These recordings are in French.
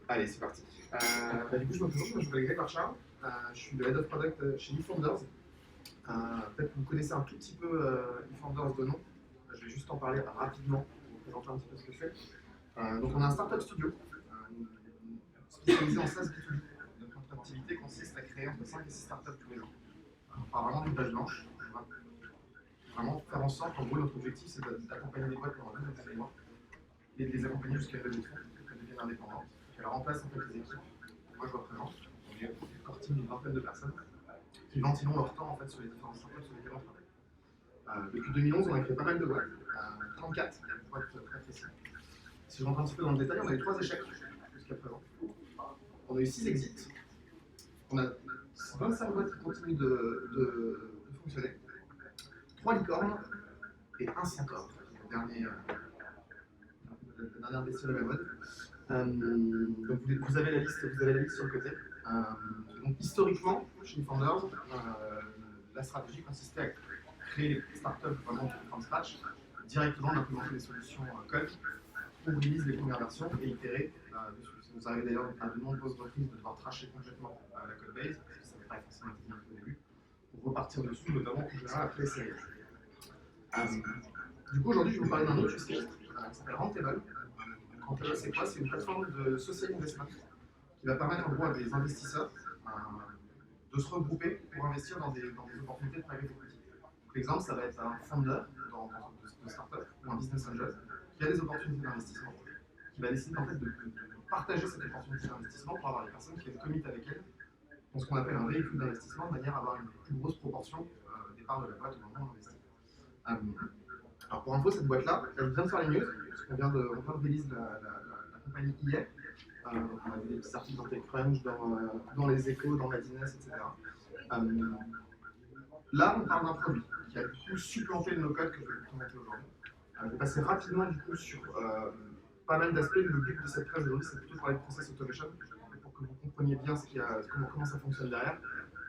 Allez, c'est parti. Du coup, je me présente, moi, je m'appelle Grégoire Charles. Je suis le Head of Product chez eFounders. Peut-être que vous connaissez un tout petit peu eFounders de nom. Je vais juste en parler rapidement pour vous présenter un petit peu ce que c'est. Donc, on a un startup studio spécialisé en SaaS B2B. Donc, notre activité consiste à créer entre 5 et 6 startups tous les ans. On part vraiment d'une page blanche. On va vraiment faire en sorte, en gros, notre objectif, c'est d'accompagner les boîtes pendant 2 mois et de les accompagner jusqu'à la levée de fonds, pour qu'elles deviennent indépendantes. Elle remplace en fait les équipes que moi je représente. On est un core team d'une vingtaine de personnes qui ventilent leur temps en fait sur les différents startups sur lesquels on travaille. Depuis 2011, on a fait pas mal de boîtes, 34 pour être très précis. Si je rentre un petit peu dans le détail, on a eu 3 échecs jusqu'à présent. On a eu 6 exits. On a 25 boîtes qui continuent de fonctionner, 3 licornes et un centaure, la dernière bestiole à la mode. Donc vous avez la liste sur le côté. Donc historiquement, chez eFounders, la stratégie consistait à créer des startups vraiment from scratch, directement d'implémenter des solutions code, on release les premières versions et itérer dessus. Ça nous arrive d'ailleurs à de nombreuses reprises de devoir tracher complètement la code base, parce que ça n'est pas forcément été bien au début, pour repartir dessus, notamment en général après les séries. Du coup, aujourd'hui, je vais vous parler d'un autre use case qui s'appelle Rentable. Rentable, c'est quoi? C'est une plateforme de social investment qui va permettre en gros à des investisseurs de se regrouper pour investir dans des opportunités de private equity. L'exemple, ça va être un fondeur de start-up ou un business angel qui a des opportunités d'investissement, qui va décider en fait de partager cette opportunité d'investissement pour avoir les personnes qui viennent commit avec elle dans ce qu'on appelle un véhicule d'investissement, de manière à avoir une plus grosse proportion des parts de la boîte au moment où on investit. Alors pour info, cette boîte-là, elle vient de faire les news, parce qu'on vient de release la compagnie hier. On a vu des petits articles dans TechCrunch, dans les échos, dans Madines, etc. Là, on parle d'un produit qui a du coup supplanté le no-code que je vais vous présenter aujourd'hui. Je vais passer rapidement du coup sur pas mal d'aspects. Le but de cette presse aujourd'hui, c'est plutôt de parler de process automation, pour que vous compreniez bien comment ça fonctionne derrière.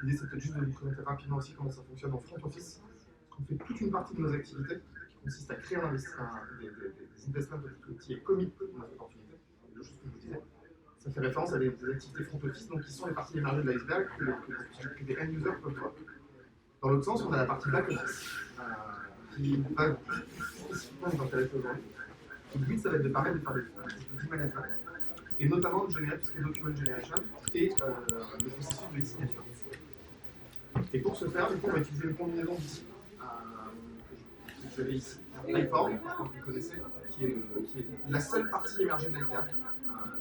L'idée, c'est peut-être juste de vous présenter rapidement aussi comment ça fonctionne en front office. On fait toute une partie de nos activités qui consiste à créer des investments qui est commit dans notre opportunité. Deux choses que je vous disais. Ça fait référence à des activités front office, donc qui sont les parties émergées de l'iceberg que des end-users peuvent voir. Dans l'autre sens, on a la partie back office, qui va spécifiquement nous intéresser aujourd'hui. Le but, ça va être de permettre de faire du management, et notamment de générer tout ce qui est document generation et le processus de e-signature. Et pour ce faire, du coup, on va utiliser une combinaison d'outils que vous avez ici. Typeform, je pense que vous connaissez, qui est la seule partie émergée de l'iceberg.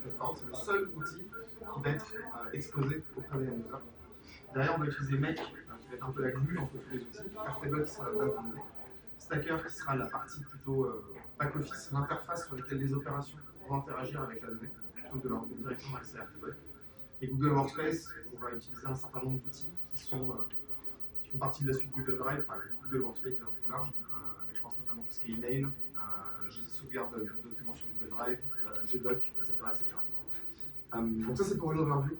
Typeform, c'est le seul outil qui va être exposé auprès des users. Derrière, on va utiliser Make, qui va être un peu la glue entre tous les outils. Airtable, qui sera la base de données. Stacker, qui sera la partie plutôt back-office, l'interface sur laquelle les opérations vont interagir avec la donnée, plutôt que de leur directement accès à Airtable. Et Google Workspace, on va utiliser un certain nombre d'outils qui font partie de la suite Google Drive, enfin Google Workspace est un peu plus large, avec je pense notamment tout ce qui est email, sauvegarde de documents sur Google Drive, Gdoc, etc. Donc ça c'est pour une overview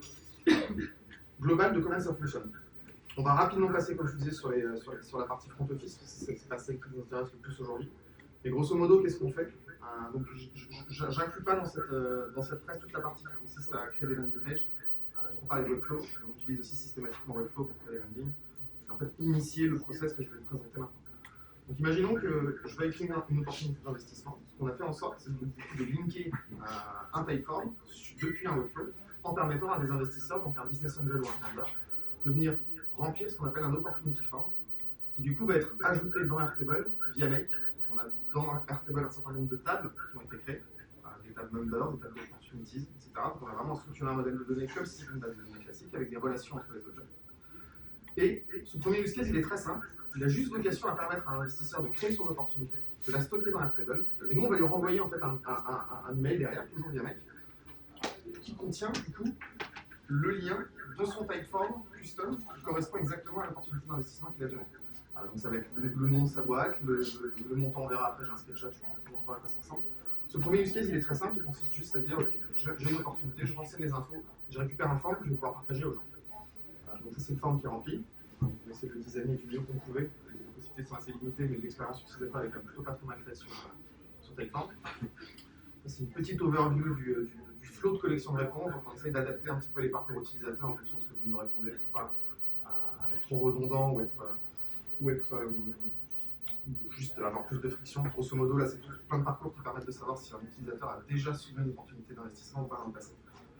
globale de comment ça fonctionne. On va rapidement passer, comme je vous disais, sur la partie front office, parce que c'est pas celle qui nous intéresse le plus aujourd'hui. Et grosso modo, qu'est-ce qu'on fait? Donc j'inclus pas dans cette presse toute la partie qui consiste à créer des landing pages. On parle de Webflow, on utilise aussi systématiquement Webflow pour créer des landings. En fait, initier le process que je vais vous présenter maintenant. Donc imaginons que je vais écrire une opportunité d'investissement. Ce qu'on a fait en sorte, c'est de linker un Typeform depuis un Webflow en permettant à des investisseurs, donc un business angel ou un founder, de venir remplir ce qu'on appelle un opportunity form, qui du coup va être ajouté dans Airtable via Make. On a dans Airtable un certain nombre de tables qui ont été créées, des tables members, des tables d'opportunities, etc. Donc on a vraiment structuré un modèle de données comme si c'était une base de données classique avec des relations entre les objets. Et ce premier use case, il est très simple. Il a juste vocation à permettre à un investisseur de créer son opportunité, de la stocker dans Airtable, et nous on va lui renvoyer en fait un email derrière, toujours via Make, qui contient du coup le lien de son Typeform custom qui correspond exactement à l'opportunité d'investissement qu'il a donné. Donc ça va être le nom de sa boîte, le montant, on verra après, j'ai un screenshot, je vous montre à quoi ça ressemble. Ce premier use case, il est très simple, il consiste juste à dire, ok, j'ai une opportunité, je renseigne les infos, je récupère un form que je vais pouvoir partager aux gens. Donc ça c'est le form qui est rempli. On a essayé de le designer du mieux qu'on pouvait. Les possibilités sont assez limitées, mais l'expérience utilisateur est quand même plutôt pas trop mal faite sur Typeform. C'est une petite overview du du flow de collection de réponses, donc on essaie d'adapter un petit peu les parcours utilisateurs en fonction de ce que vous nous répondez pour pas être trop redondant ou être juste avoir plus de friction. Grosso modo, là, c'est plein de parcours qui permettent de savoir si un utilisateur a déjà soumis une opportunité d'investissement ou pas dans le passé,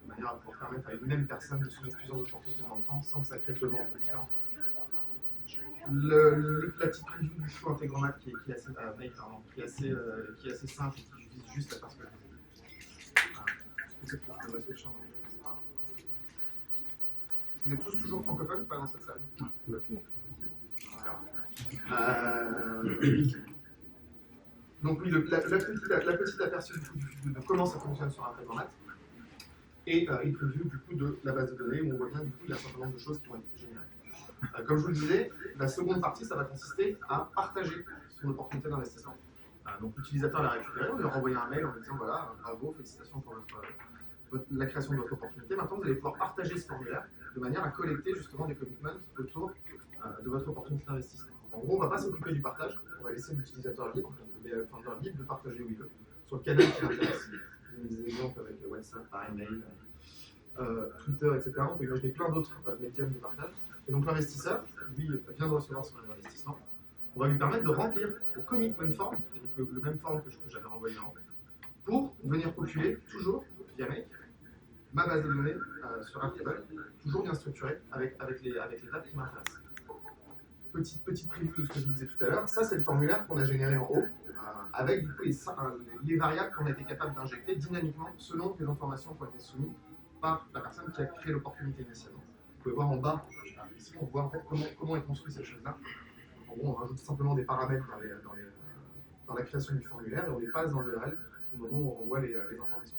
de manière à pouvoir permettre à une même personne de soumettre plusieurs opportunités dans le temps sans que ça crée de demandes différentes. La petite preview du flow intégromat qui est assez, qui est assez simple et qui vise juste à faire ce que je disais. Peut-être que je devrais switcher en anglais, je sais pas. Vous êtes tous toujours francophones ou pas dans cette salle? Donc oui, la petite aperçu de comment ça fonctionne sur un intégromat et une preview du coup de la base de données où on voit bien du coup il y a un certain nombre de choses qui vont être générées. Comme je vous le disais, la seconde partie, ça va consister à partager son opportunité d'investissement. Donc l'utilisateur l'a récupéré, on lui a renvoyé un mail en lui disant voilà, bravo, félicitations pour la création de votre opportunité. Maintenant, vous allez pouvoir partager ce formulaire de manière à collecter justement des commitments autour de votre opportunité d'investissement. En gros, on ne va pas s'occuper du partage, on va laisser l'utilisateur libre, le founder libre de partager où il veut, sur le canal qui l'intéresse. Vous avez des exemples avec WhatsApp, par email, Twitter, etc. On peut imaginer plein d'autres médiums de partage. Et donc l'investisseur, lui, vient de recevoir son investissement. On va lui permettre de remplir le commitment form, donc le même form que j'avais renvoyé en pour venir populer toujours via mail ma base de données sur Airtable, toujours bien structurée avec les tables qui m'intéressent. Petite preview de ce que je vous disais tout à l'heure, ça c'est le formulaire qu'on a généré en haut avec du coup, les variables qu'on a été capable d'injecter dynamiquement selon les informations qui ont été soumises par la personne qui a créé l'opportunité initialement. Vous pouvez voir en bas, ici on voit en fait comment est construite cette chose-là. En gros, on rajoute simplement des paramètres dans la création du formulaire et on les passe dans l'URL au moment où on renvoie les informations.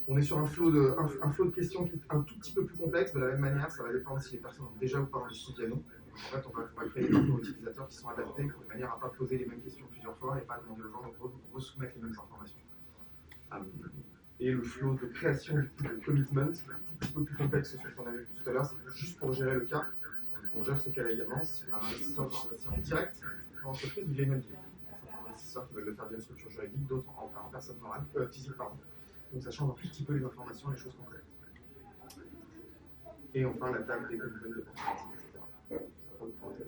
On est sur un flot de questions qui est un tout petit peu plus complexe. De la même manière, ça va dépendre si les personnes ont déjà ou pas investi via nous. En fait, on va créer des parcours utilisateurs qui sont adaptés de manière à ne pas poser les mêmes questions plusieurs fois et pas demander aux gens de resoumettre les mêmes informations. Et le flow de création de commitment, c'est un tout petit peu plus complexe que ce qu'on avait vu tout à l'heure. C'est juste pour gérer le cas. On gère ce cas-là également. Si on a un investisseur qui va investir en direct dans l'entreprise, via une deal. Certains investisseurs qui veulent le faire via une structure juridique, d'autres en personne morale, physique, pardon. Donc ça change un tout petit peu les informations, les choses qu'on collecte. Et enfin la table des commitments de pourcentage, etc.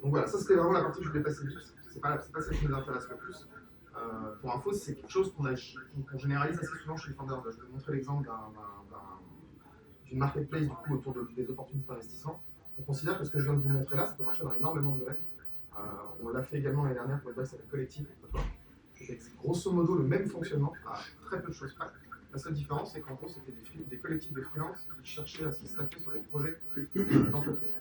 Donc voilà, ça c'était vraiment la partie que je voulais passer vite. C'est pas celle qui nous intéresse le plus. Pour info, c'est quelque chose qu'on généralise assez souvent chez les founders. Je vais vous montrer l'exemple d'une marketplace du coup, autour des opportunités d'investissement. On considère que ce que je viens de vous montrer là, ça peut marcher dans énormément de domaines. On l'a fait également l'année dernière pour une boîte qui s'appelle Collective. C'est grosso modo le même fonctionnement, à très peu de choses près. La seule différence, c'est qu'en gros, c'était des collectifs de freelance qui cherchaient à se staffer sur des projets d'entreprise.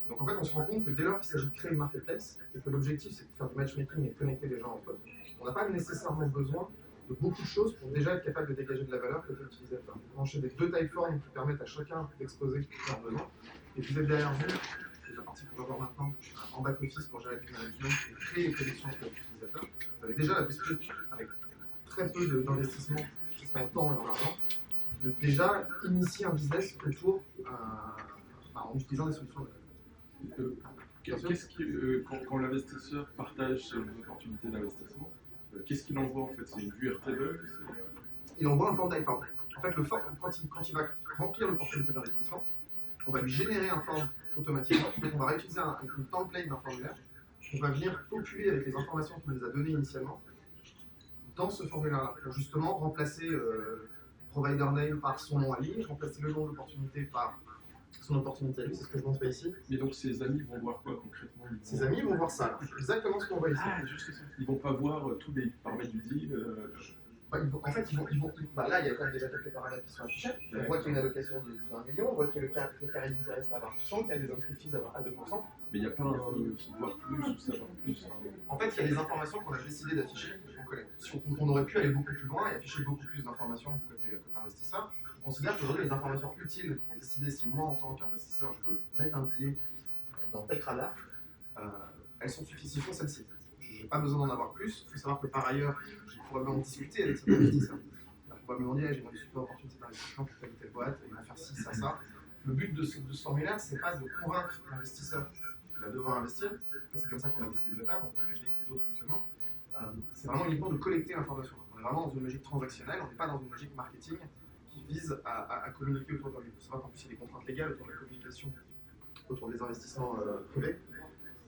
Donc en fait, on se rend compte que dès lors qu'il s'agit de créer une marketplace et que l'objectif c'est de faire du matchmaking et de connecter les gens entre eux, on n'a pas nécessairement besoin de beaucoup de choses pour déjà être capable de dégager de la valeur côté utilisateur. Vous branchez des deux typeforms qui permettent à chacun d'exposer leurs besoins. Et vous êtes derrière vous, c'est la partie qu'on va voir maintenant, en back-office pour gérer le management et créer les connexions entre les utilisateurs. Vous avez déjà la possibilité, avec très peu d'investissement, en temps et en argent, de déjà initier un business autour en utilisant des solutions de quand l'investisseur partage ses opportunités d'investissement, qu'est-ce qu'il envoie en fait? C'est une vue Airtable? Il envoie un form typeform. En fait, le form, quand il va remplir l'opportunité d'investissement, on va lui générer un form automatiquement. Donc, on va réutiliser une template d'un formulaire. On va venir populer avec les informations qu'il nous a données initialement dans ce formulaire-là, pour justement remplacer provider name par son nom à lui, remplacer le nom de l'opportunité par son opportunité à lui, c'est ce que je montre ici. Mais donc ses amis vont voir quoi concrètement? Ses amis vont voir ça, exactement ce qu'on voit ici. Ah, juste ça. Ils vont pas voir tous les paramètres du deal. En fait, là, il y a quand même déjà quelques paramètres qui sont affichés. On voit qu'il y a une allocation de 1 million, on voit qu'il y a le carré d'intérêt à 20%, qu'il y a des entry fees à 2%. Mais il n'y a pas un voir plus ou savoir plus. En fait, il y a des informations qu'on a décidé d'afficher qu'on collecte. On aurait pu aller beaucoup plus loin et afficher beaucoup plus d'informations côté investisseur. On considère qu'aujourd'hui, les informations utiles pour décider si moi, en tant qu'investisseur, je veux mettre un billet dans TechRadar, elles sont suffisantes, celles-ci. Je n'ai pas besoin d'en avoir plus. Il faut savoir que par ailleurs, j'ai probablement discuté avec cet investisseur. Il va probablement dire j'ai une super opportunité d'investissement pour telle ou telle boîte, il va faire ci, ça. Le but de ce formulaire, c'est pas de convaincre l'investisseur qu'il va devoir investir. C'est comme ça qu'on a décidé de le faire, on peut imaginer qu'il y ait d'autres fonctionnements. c'est vraiment uniquement de collecter l'information. On est vraiment dans une logique transactionnelle, on n'est pas dans une logique marketing qui vise à communiquer autour de lui. Il faut savoir qu'en plus, il y a des contraintes légales autour de la communication, autour des investissements privés.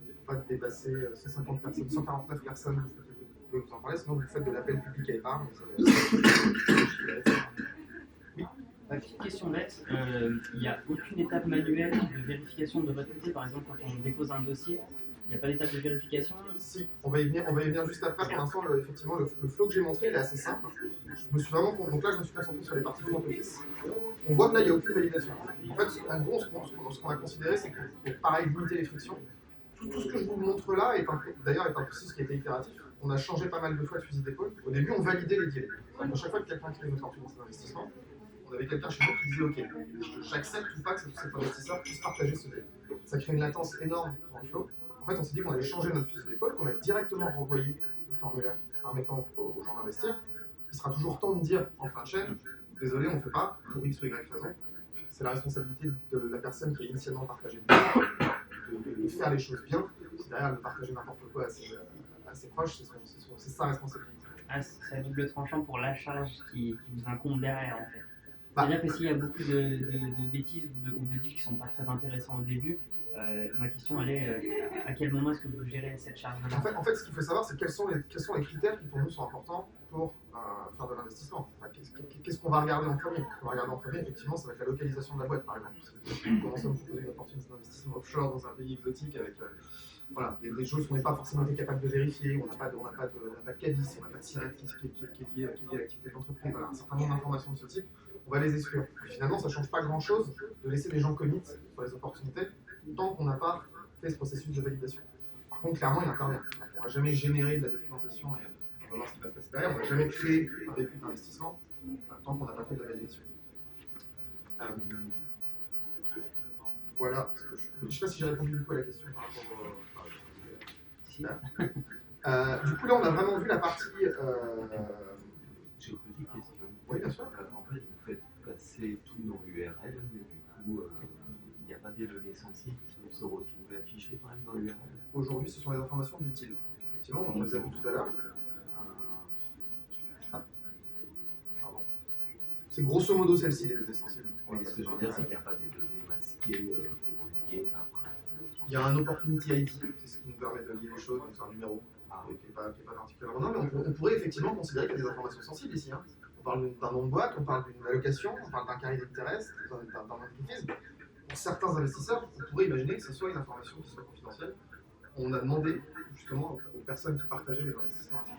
Il ne faut pas dépasser 150 personnes, 149 personnes, vous pouvez vous en parler, sinon vous faites de l'appel public à épargne. Oui. Petite question bête, il n'y a aucune étape manuelle de vérification de votre côté, par exemple quand on dépose un dossier, il n'y a pas d'étape de vérification? Si, on va y venir juste après. Pour l'instant, effectivement, le flow que j'ai montré, il est assez simple. Donc là, je me suis concentré sur les parties front office. On voit que là, il n'y a aucune validation. En fait, en gros, ce qu'on a considéré, c'est que pour pareil limiter les frictions, tout ce que je vous montre là est un processus qui a été itératif. On a changé pas mal de fois de fusil d'épaule. Au début, on validait les deals. À chaque fois que quelqu'un créait une opportunité d'investissement, on avait quelqu'un chez nous qui disait ok, j'accepte ou pas que cet investisseur puisse partager ce deal. Ça crée une latence énorme dans le flow. En fait, on s'est dit qu'on allait changer notre fusil d'épaule, qu'on allait directement renvoyer le formulaire permettant aux gens d'investir. Il sera toujours temps de dire en fin de chaîne, désolé, on ne fait pas, pour X ou Y raison. C'est la responsabilité de la personne qui a initialement partagé le deal, de faire les choses bien. Si derrière, de partager n'importe quoi à ses proches, c'est sa responsabilité. Ah, c'est à double tranchant pour la charge qui vous incombe derrière en fait. C'est-à-dire que s'il y a beaucoup de bêtises ou de deals qui ne sont pas très intéressants au début, ma question elle est à quel moment est-ce que vous gérez cette charge-là? En fait, ce qu'il faut savoir, c'est quels sont les critères qui pour nous sont importants pour faire de l'investissement. Enfin, qu'est-ce qu'on va regarder en premier? Ce qu'on va regarder en premier, effectivement, ça va être la localisation de la boîte, par exemple. Si vous commencez à vous proposer une opportunité d'investissement offshore dans un pays exotique avec voilà, des choses qu'on n'est pas forcément été capable de vérifier, on n'a pas de cabis, on n'a pas de SIRET qui est lié à l'activité de l'entreprise, voilà, un certain nombre d'informations de ce type, on va les exclure. Et finalement, ça ne change pas grand-chose de laisser les gens commit sur les opportunités tant qu'on n'a pas fait ce processus de validation. Par contre, clairement, il intervient. On ne va jamais générer de la documentation et on va voir ce qui va se passer derrière. On ne va jamais créer un véhicule d'investissement tant qu'on n'a pas fait de la validation. Voilà. Je ne sais pas si j'ai répondu du coup à la question par rapport au... Du coup, là, on a vraiment vu la partie... J'ai une petite question. Oui, bien sûr. En fait, vous faites passer tout dans l'URL, mais du coup, il n'y a pas des données sensibles qui vont se retrouver affichées quand même dans l'URL. Aujourd'hui, ce sont les informations du deal. Effectivement, on les a vues tout à l'heure. Pardon. C'est grosso modo celle-ci, les données sensibles. Mais ce que je veux dire, c'est qu'il n'y a pas des données masquées pour lier après. Il y a un opportunity ID, c'est ce qui nous permet de lier les choses, donc c'est un numéro qui n'est pas particulièrement non, mais on pourrait effectivement considérer qu'il y a des informations sensibles ici. Hein. On parle d'un nom de boîte, on parle d'une allocation, on parle d'un carré d'intérêt, d'un entreprise. Pour certains investisseurs, on pourrait imaginer que ce soit une information qui soit confidentielle. On a demandé justement aux personnes qui partageaient les investissements, etc.,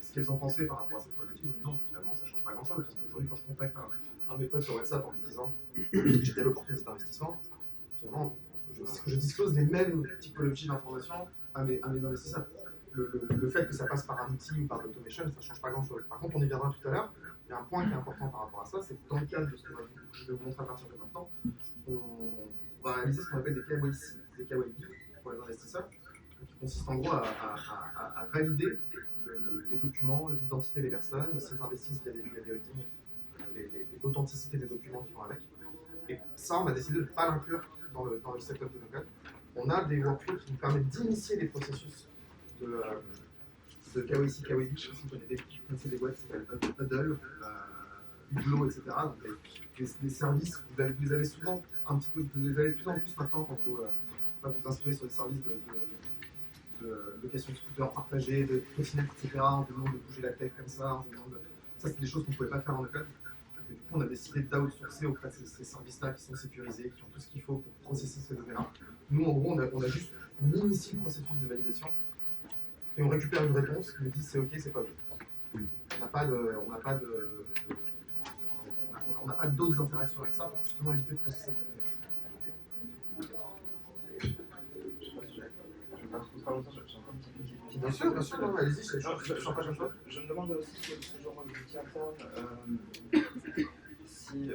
ce qu'elles en pensaient par rapport à cette problématique. On dit non, finalement, ça ne change pas grand-chose, parce qu'aujourd'hui, quand je contacte un de mes potes sur WhatsApp en lui disant j'ai telle opportunité d'investissement, finalement, je disclose les mêmes typologies d'informations à mes investisseurs. Le fait que ça passe par un outil ou par l'automation, ça ne change pas grand-chose. Par contre, on y viendra tout à l'heure. Il y a un point qui est important par rapport à ça, c'est que dans le cadre de ce que je vais vous montrer à partir de maintenant, on va réaliser ce qu'on appelle des KYC, des KYB pour les investisseurs, qui consiste en gros à valider les documents, l'identité des personnes, s'ils investissent via des holdings, l'authenticité des documents qui vont avec. Et ça, on a décidé de ne pas l'inclure dans le setup de nos codes. On a des workflows qui nous permettent d'initier des processus de KYC, KYB. Je sais pas si vous connaissez des boîtes qui s'appellent Huddle, Hublot, etc. Donc des services, vous les avez souvent un petit peu, vous les avez de plus en plus maintenant quand vous inscrivez sur des services de location de scooters partagés, de trottinettes, etc. On vous demande de bouger la tête comme ça, ça c'est des choses qu'on ne pouvait pas faire en code. Et du coup, on a décidé d'outsourcer auprès de ces services-là qui sont sécurisés, qui ont tout ce qu'il faut pour processer ces données-là. Nous, en gros, on a juste initie le processus de validation et on récupère une réponse qui nous dit c'est OK, c'est pas OK. On n'a pas d'autres interactions avec ça pour justement éviter de processer les données. Bien sûr, non, allez-y, je me demande aussi sur ce genre d'outil interne, si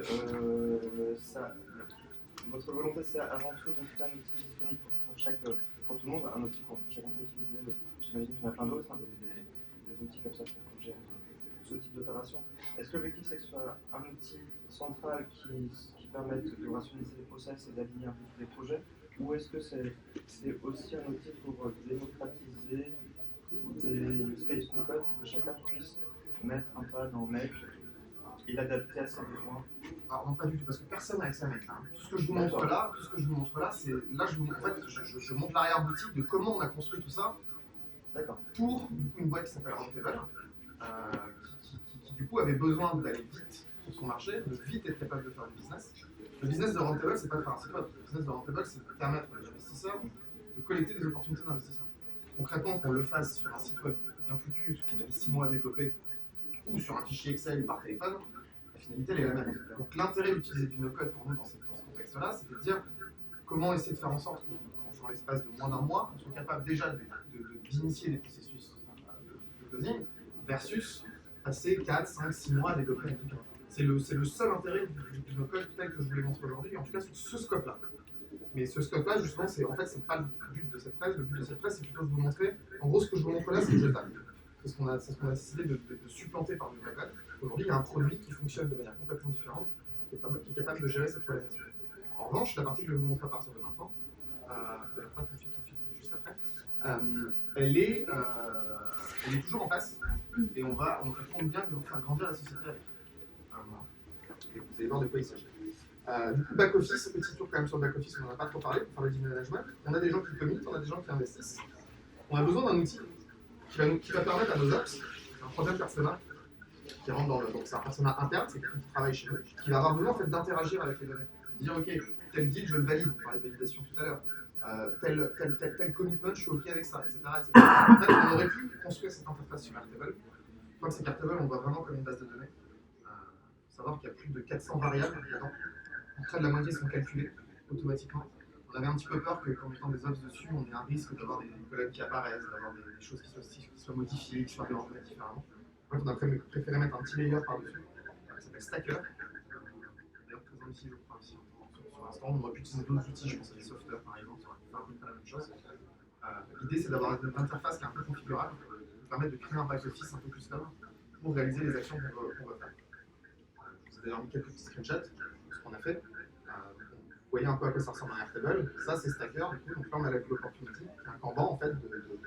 votre volonté c'est avant tout de faire un outil disponible pour tout le monde, un outil pour chacun peut utiliser, j'imagine qu'il y en a plein d'autres, des outils comme ça pour gérer ce type d'opération. Est-ce que l'objectif c'est que ce soit un outil central qui permette de rationaliser les process et d'aligner un peu tous les projets, ou est-ce que c'est aussi un outil pour démocratiser des use cases no code pour que chacun puisse mettre un tas dans Make et l'adapter à ses besoins. Alors non, pas du tout, parce que personne n'a accès à Make. Hein. Tout ce que je vous montre là, c'est là je montre l'arrière-boutique de comment on a construit tout ça. D'accord. Pour du coup, une boîte qui s'appelle Roundtable, qui du coup avait besoin d'aller vite sur son marché, de vite être capable de faire du business. Le business de Roundtable, c'est pas de faire un site web. Le business de Roundtable, c'est de permettre aux investisseurs de collecter des opportunités d'investissement. Concrètement, qu'on le fasse sur un site web bien foutu, ce qu'on a mis 6 mois à développer, ou sur un fichier Excel ou par téléphone, la finalité elle est la même. Donc l'intérêt d'utiliser du no-code pour nous dans ce contexte-là, c'est de dire comment essayer de faire en sorte qu'en l'espace de moins d'un mois, on soit capable déjà d'initier des processus de closing versus passer 4, 5, 6 mois à développer un truc. C'est le seul intérêt du no-code tel que je vous l'ai montré aujourd'hui, en tout cas sur ce scope-là. Mais ce scope-là, justement, en fait, c'est pas le but de cette presse. Le but de cette presse, c'est plutôt de vous montrer. En gros, ce que je vous montre là, c'est le jetable. C'est ce qu'on a décidé de supplanter par du no-code. Aujourd'hui, il y a un produit qui fonctionne de manière complètement différente, qui est capable de gérer cette problématique. En revanche, la partie que je vais vous montrer à partir de maintenant, pas tout de suite, juste après, elle est toujours en place et on compte bien de faire grandir la société avec. Et vous allez voir de quoi il s'agit. Du coup, back-office, petit tour quand même sur le back-office, on n'en a pas trop parlé pour faire le deal management. On a des gens qui committent, on a des gens qui investissent. On a besoin d'un outil qui va permettre à nos ops, un troisième persona qui rentre dans le. Donc c'est un persona interne, c'est quelqu'un qui travaille chez nous, qui va avoir besoin en fait, d'interagir avec les données. De dire, ok, tel deal, je le valide, on parlait de validation tout à l'heure. Tel commitment, je suis ok avec ça, etc. En fait, on aurait pu construire cette interface sur Airtable. Je crois que c'est Airtable, on voit vraiment comme une base de données. Savoir qu'il y a plus de 400 variables là-dedans. Près de la moitié sont calculées automatiquement. On avait un petit peu peur qu'en mettant des ops dessus, on ait un risque d'avoir des collègues qui apparaissent, d'avoir des choses qui soient modifiées, qui soient réorientées différemment. En fait, on a préféré mettre un petit layer par-dessus. Ça s'appelle Stacker. D'ailleurs, présent ici, je crois, aussi sur l'instant. On aurait pu utiliser d'autres outils, je pense à des softwares par exemple, ça aurait pu faire un peu la même chose. L'idée, c'est d'avoir une interface qui est un peu configurable, qui permet de créer un back-office un peu custom pour réaliser les actions qu'on veut faire. Je vous ai d'ailleurs mis quelques petits screenshots de ce qu'on a fait. Vous voyez un peu à quoi ça ressemble à Airtable. Ça, c'est Stacker. Du coup, donc là, on a la vue opportunity, qui est un Kanban en fait, de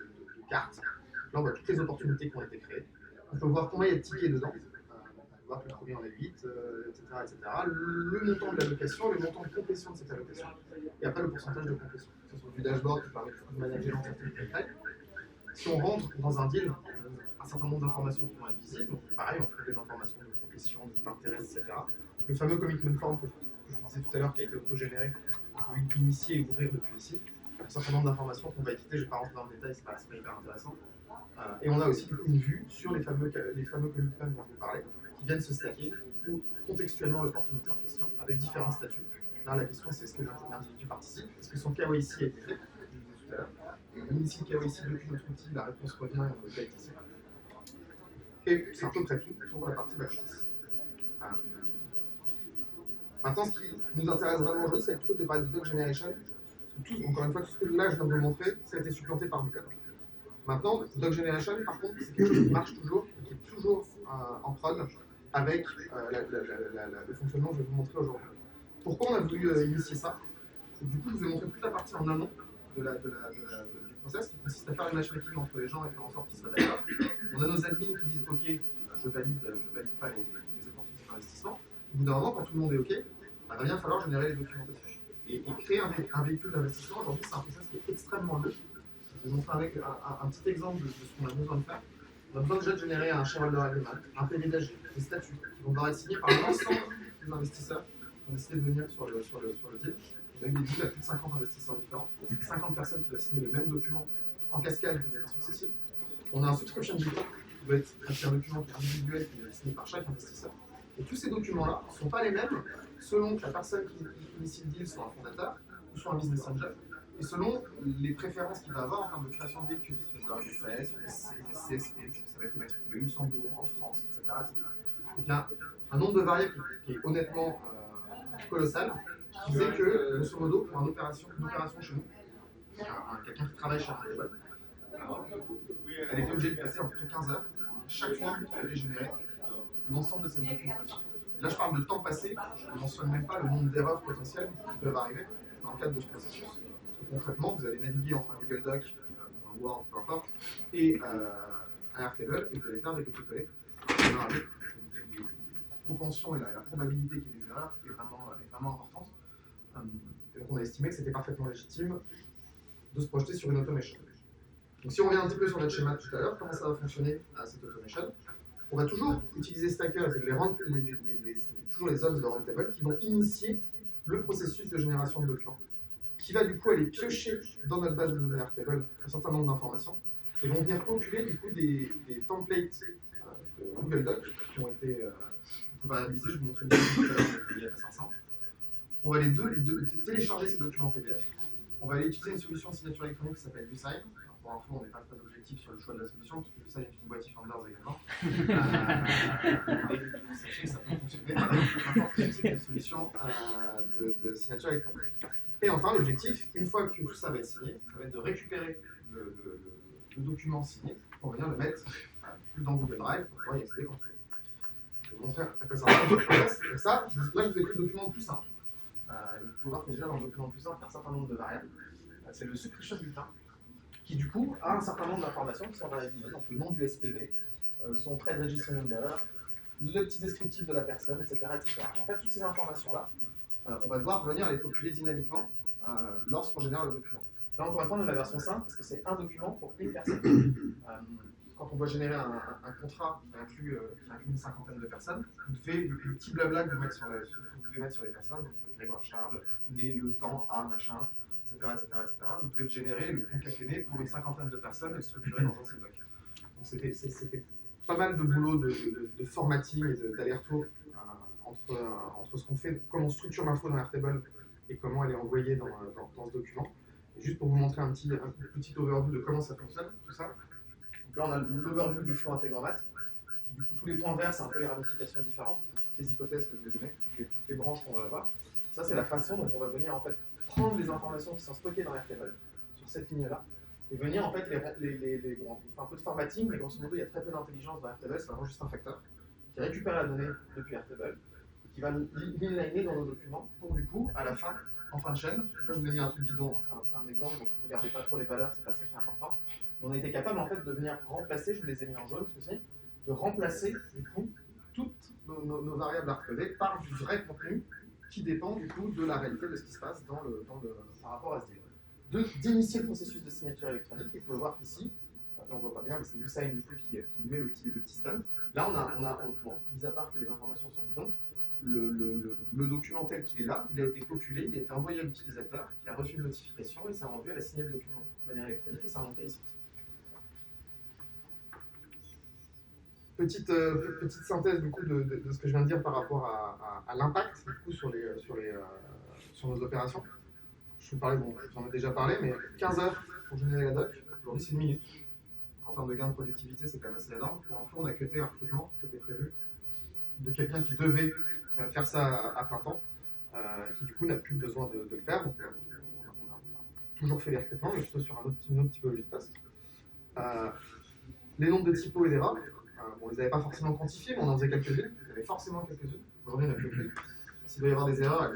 cartes. Donc là, on voit toutes les opportunités qui ont été créées. On peut voir combien il y a de tickets dedans. On peut voir que le premier en a 8, etc. Le montant de l'allocation, le montant de complétion de cette allocation, et après le pourcentage de complétion. Ce sont du dashboard qui permet de manager l'entité de détail. Si on rentre dans un deal, un certain nombre d'informations qui vont être visibles. Donc pareil, on trouve des informations de complétion, d'intérêt, etc. Le fameux commitment form que je vous disais tout à l'heure, qui a été autogénéré, on peut initier et ouvrir depuis ici. Un certain nombre d'informations qu'on va éviter, je ne vais pas rentrer dans le détail, c'est pas hyper intéressant. Et on a aussi une vue sur les fameux commitments dont je vous parlais, qui viennent se stacker ou contextuellement l'opportunité en question, avec différents statuts. Là, la question, c'est est-ce que l'individu participe? Est-ce que son KYC a été fait? Je vous disais tout à l'heure. On initie le KYC depuis notre outil, la réponse revient et on peut être ici. Et c'est à peu près tout pour la partie back-office. Maintenant, ce qui nous intéresse vraiment aujourd'hui, c'est plutôt de parler de Doc Generation. Parce que encore une fois, tout ce que là je viens de vous montrer, ça a été supplanté par du code. Maintenant, Doc Generation, par contre, c'est quelque chose qui marche toujours, et qui est toujours en prod avec le fonctionnement que je vais vous montrer aujourd'hui. Pourquoi on a voulu initier ça? Du coup, je vous ai montré toute la partie en amont du process, qui consiste à faire le matchmaking entre les gens et faire en sorte qu'ils soient d'accord. On a nos admins qui disent OK, je valide pas les opportunités d'investissement. Au bout d'un moment, quand tout le monde est OK, il va bien falloir générer les documentations. Et créer un véhicule d'investissement, aujourd'hui, c'est un process qui est extrêmement long. Je vais vous montrer un petit exemple de ce qu'on a besoin de faire. On a besoin déjà de générer un shareholder agreement, un PV d'AG, des statuts qui vont devoir être signés par l'ensemble des investisseurs qui ont décidé de venir sur le deal. On a eu des deals à plus de 50 investisseurs différents, 50 personnes qui doivent signer le même document en cascade de manière successive. On a un subscription deal qui doit être un document qui est individuel, qui est signé par chaque investisseur. Et tous ces documents-là ne sont pas les mêmes selon que la personne qui initie le deal soit un fondateur ou soit un business angel, et selon les préférences qu'il va avoir en termes de création de véhicules. Est-ce qu'il va avoir une SAS, une CSP, ça va être immatriculé au Luxembourg, en France, etc. Donc il y a un nombre de variables qui est honnêtement colossal, qui fait que, grosso modo, pour une opération chez nous, quelqu'un qui travaille chez Roundtable, elle était obligée de passer à peu près 15 heures chaque fois qu'il fallait générer l'ensemble de cette documentation. Là, je parle de temps passé, je ne mentionne même pas le nombre d'erreurs potentielles qui peuvent arriver dans le cadre de ce processus. Parce que concrètement, vous allez naviguer entre un Google Doc, un Word, peu importe, et un Airtable, et vous allez faire des copier-coller. La propension et la probabilité qu'il y ait des erreurs est vraiment importante. Et donc on a estimé que c'était parfaitement légitime de se projeter sur une automation. Donc si on revient un petit peu sur notre schéma tout à l'heure, comment ça va fonctionner cette automation? On va toujours utiliser Stacker, c'est toujours les hommes de Roundtable qui vont initier le processus de génération de documents, qui va du coup aller piocher dans notre base de données Airtable un certain nombre d'informations et vont venir populer du coup des templates de Google Docs qui ont été variabilisés. Je vous montrais bien tout à l'heure dans le PDF 500. On va télécharger ces documents PDF. On va aller utiliser une solution de signature électronique qui s'appelle DoSign. Pour info, on n'est pas très objectif sur le choix de la solution, parce que DoSign est une boîte Founders également. Et sachez que ça peut fonctionner avec n'importe quel type de solution de signature électronique. Et enfin, l'objectif, une fois que tout ça va être signé, ça va être de récupérer le document signé pour venir le mettre dans Google Drive pour pouvoir y accéder quand on veut. Je vais vous montrer à quoi ça ressemble. Donc ça, là, je vous ai pris le document le plus simple. Vous pouvez voir que déjà dans le document le plus simple, il y a un certain nombre de variables. C'est le subscription bulletin, qui du coup a un certain nombre d'informations qui sont variabilisées, donc le nom du SPV, son trade register number, le petit descriptif de la personne, etc. En fait, toutes ces informations-là, on va devoir venir les populer dynamiquement lorsqu'on génère le document. Là, encore une fois, on a la version simple parce que c'est un document pour une personne. Quand on doit générer un contrat qui inclut une cinquantaine de personnes, vous devez, le petit blabla que vous devez mettre sur les personnes, donc Grégoire Charles, né, le temps, A, machin, etc., vous devez le générer, le concaténer pour une cinquantaine de personnes et le structurer dans un seul doc. Donc c'était pas mal de boulot de formatting et d'aller-retour entre ce qu'on fait, comment on structure l'info dans Airtable et comment elle est envoyée dans ce document. Et juste pour vous montrer un petit overview de comment ça fonctionne, tout ça. Donc là, on a l'overview du flow Integromat. Du coup, tous les points verts, c'est un peu les ramifications différentes, les hypothèses que je vais donner, toutes les branches qu'on va avoir. Ça, c'est la façon dont on va venir en fait prendre les informations qui sont stockées dans Airtable sur cette ligne-là et venir en fait on fait un peu de formatting, mais grosso modo, il y a très peu d'intelligence dans Airtable, c'est vraiment juste un facteur qui récupère la donnée depuis Airtable et qui va l'inliner dans nos documents pour du coup, à la fin, en fin de chaîne, là je vous ai mis un truc bidon, c'est un exemple, donc ne regardez pas trop les valeurs, c'est pas ça qui est important. On a été capable en fait de venir remplacer, je vous les ai mis en jaune ceci, de remplacer du coup toutes nos variables hardcodées par du vrai contenu qui dépend du coup de la réalité de ce qui se passe par rapport à ce deal. D'initier le processus de signature électronique, et vous pouvez voir qu'ici, là on ne voit pas bien, mais c'est DoSign du coup qui met le petit stun. Là mis à part que les informations sont bidons, le document tel qu'il est là, il a été populé, il a été envoyé à l'utilisateur qui a reçu une notification et ça a rendu à la signer le document de manière électronique et ça a monté ici. Petite synthèse du coup de ce que je viens de dire par rapport à l'impact du coup sur nos opérations. Je vous parlais, j'en ai déjà parlé, mais 15 heures pour générer la doc, aujourd'hui c'est 1 minute. Donc, en termes de gain de productivité, c'est quand même assez énorme. Pour info, on a cuté un recrutement qui était prévu de quelqu'un qui devait faire ça à plein temps, qui du coup n'a plus besoin de le faire. Donc on a toujours fait les recrutements, mais plutôt sur une autre typologie de poste. Les nombres de typos et d'erreurs, on ne les avait pas forcément quantifiés, mais on en faisait quelques-unes. Il y en avait forcément quelques-unes. Aujourd'hui, on n'a plus qu'une. S'il doit y avoir des erreurs,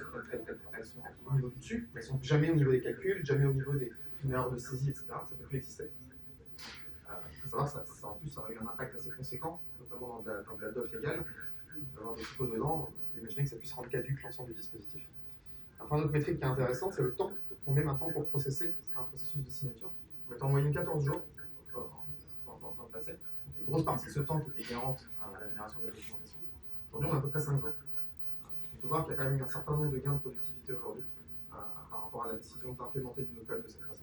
elles sont au niveau du dessus, mais elles ne sont jamais au niveau des calculs, jamais au niveau d'une erreur de saisie, etc. Ça ne peut plus exister. Il faut savoir que en plus, ça aurait eu un impact assez conséquent, notamment dans de la doc légale. D'avoir des typos dedans, on peut imaginer que ça puisse rendre caduque l'ensemble du dispositif. Enfin, une autre métrique qui est intéressante, c'est le temps qu'on met maintenant pour processer un processus de signature. On est en moyenne 14 jours dans le passé. Donc, une grosse partie de ce temps qui était inhérente à la génération de la documentation. Aujourd'hui, on a à peu près 5 jours. On peut voir qu'il y a quand même eu un certain nombre de gains de productivité aujourd'hui par rapport à la décision d'implémenter du no-code de cette façon.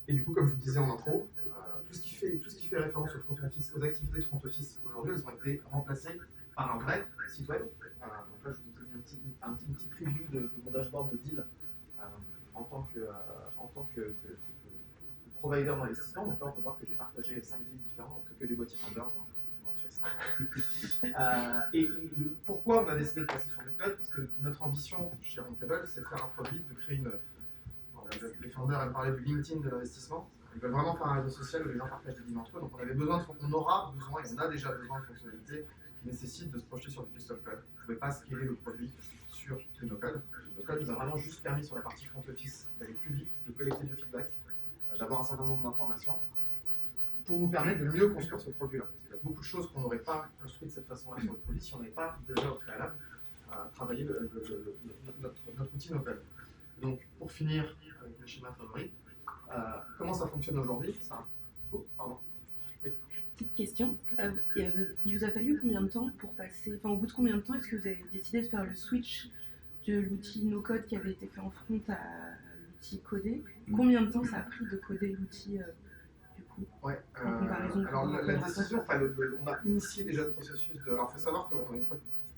Et du coup, comme je vous le disais en intro, tout ce qui fait référence au front office, aux activités de front office, aujourd'hui, elles ont été remplacées par un vrai site web. Donc là, je vous ai mis un petit preview de mon dashboard de deal en tant que provider d'investissement. Donc là, on peut voir que j'ai partagé 5 deals différents, donc que des boîtiers Founders, hein, je me rassure. Et pourquoi on a décidé de passer sur le code? Parce que notre ambition chez Roundtable, c'est de faire un produit, de créer une... Les founders aiment parler du LinkedIn de l'investissement. Ils veulent vraiment faire un réseau social où les gens partagent des deals entre eux. Donc on aura besoin, et on a déjà besoin de fonctionnalités qui nécessitent de se projeter sur du custom code. Vous ne pouvez pas scaler le produit sur du no-code. Le no-code nous a vraiment juste permis sur la partie front office d'aller plus vite, de collecter du feedback, d'avoir un certain nombre d'informations pour nous permettre de mieux construire ce produit-là. Parce qu'il y a beaucoup de choses qu'on n'aurait pas construites de cette façon-là sur le produit si on n'avait pas déjà au préalable travaillé notre outil no-code. Donc, pour finir avec le schéma favori, comment ça fonctionne aujourd'hui? Oh, pardon. Petite question. Il vous a fallu combien de temps pour passer, enfin au bout de combien de temps est-ce que vous avez décidé de faire le switch de l'outil no-code qui avait été fait en front à l'outil codé? Combien de temps ça a pris de coder l'outil du coup Ouais, en comparaison alors la décision, on a initié déjà le processus de. Alors il faut savoir qu'on a une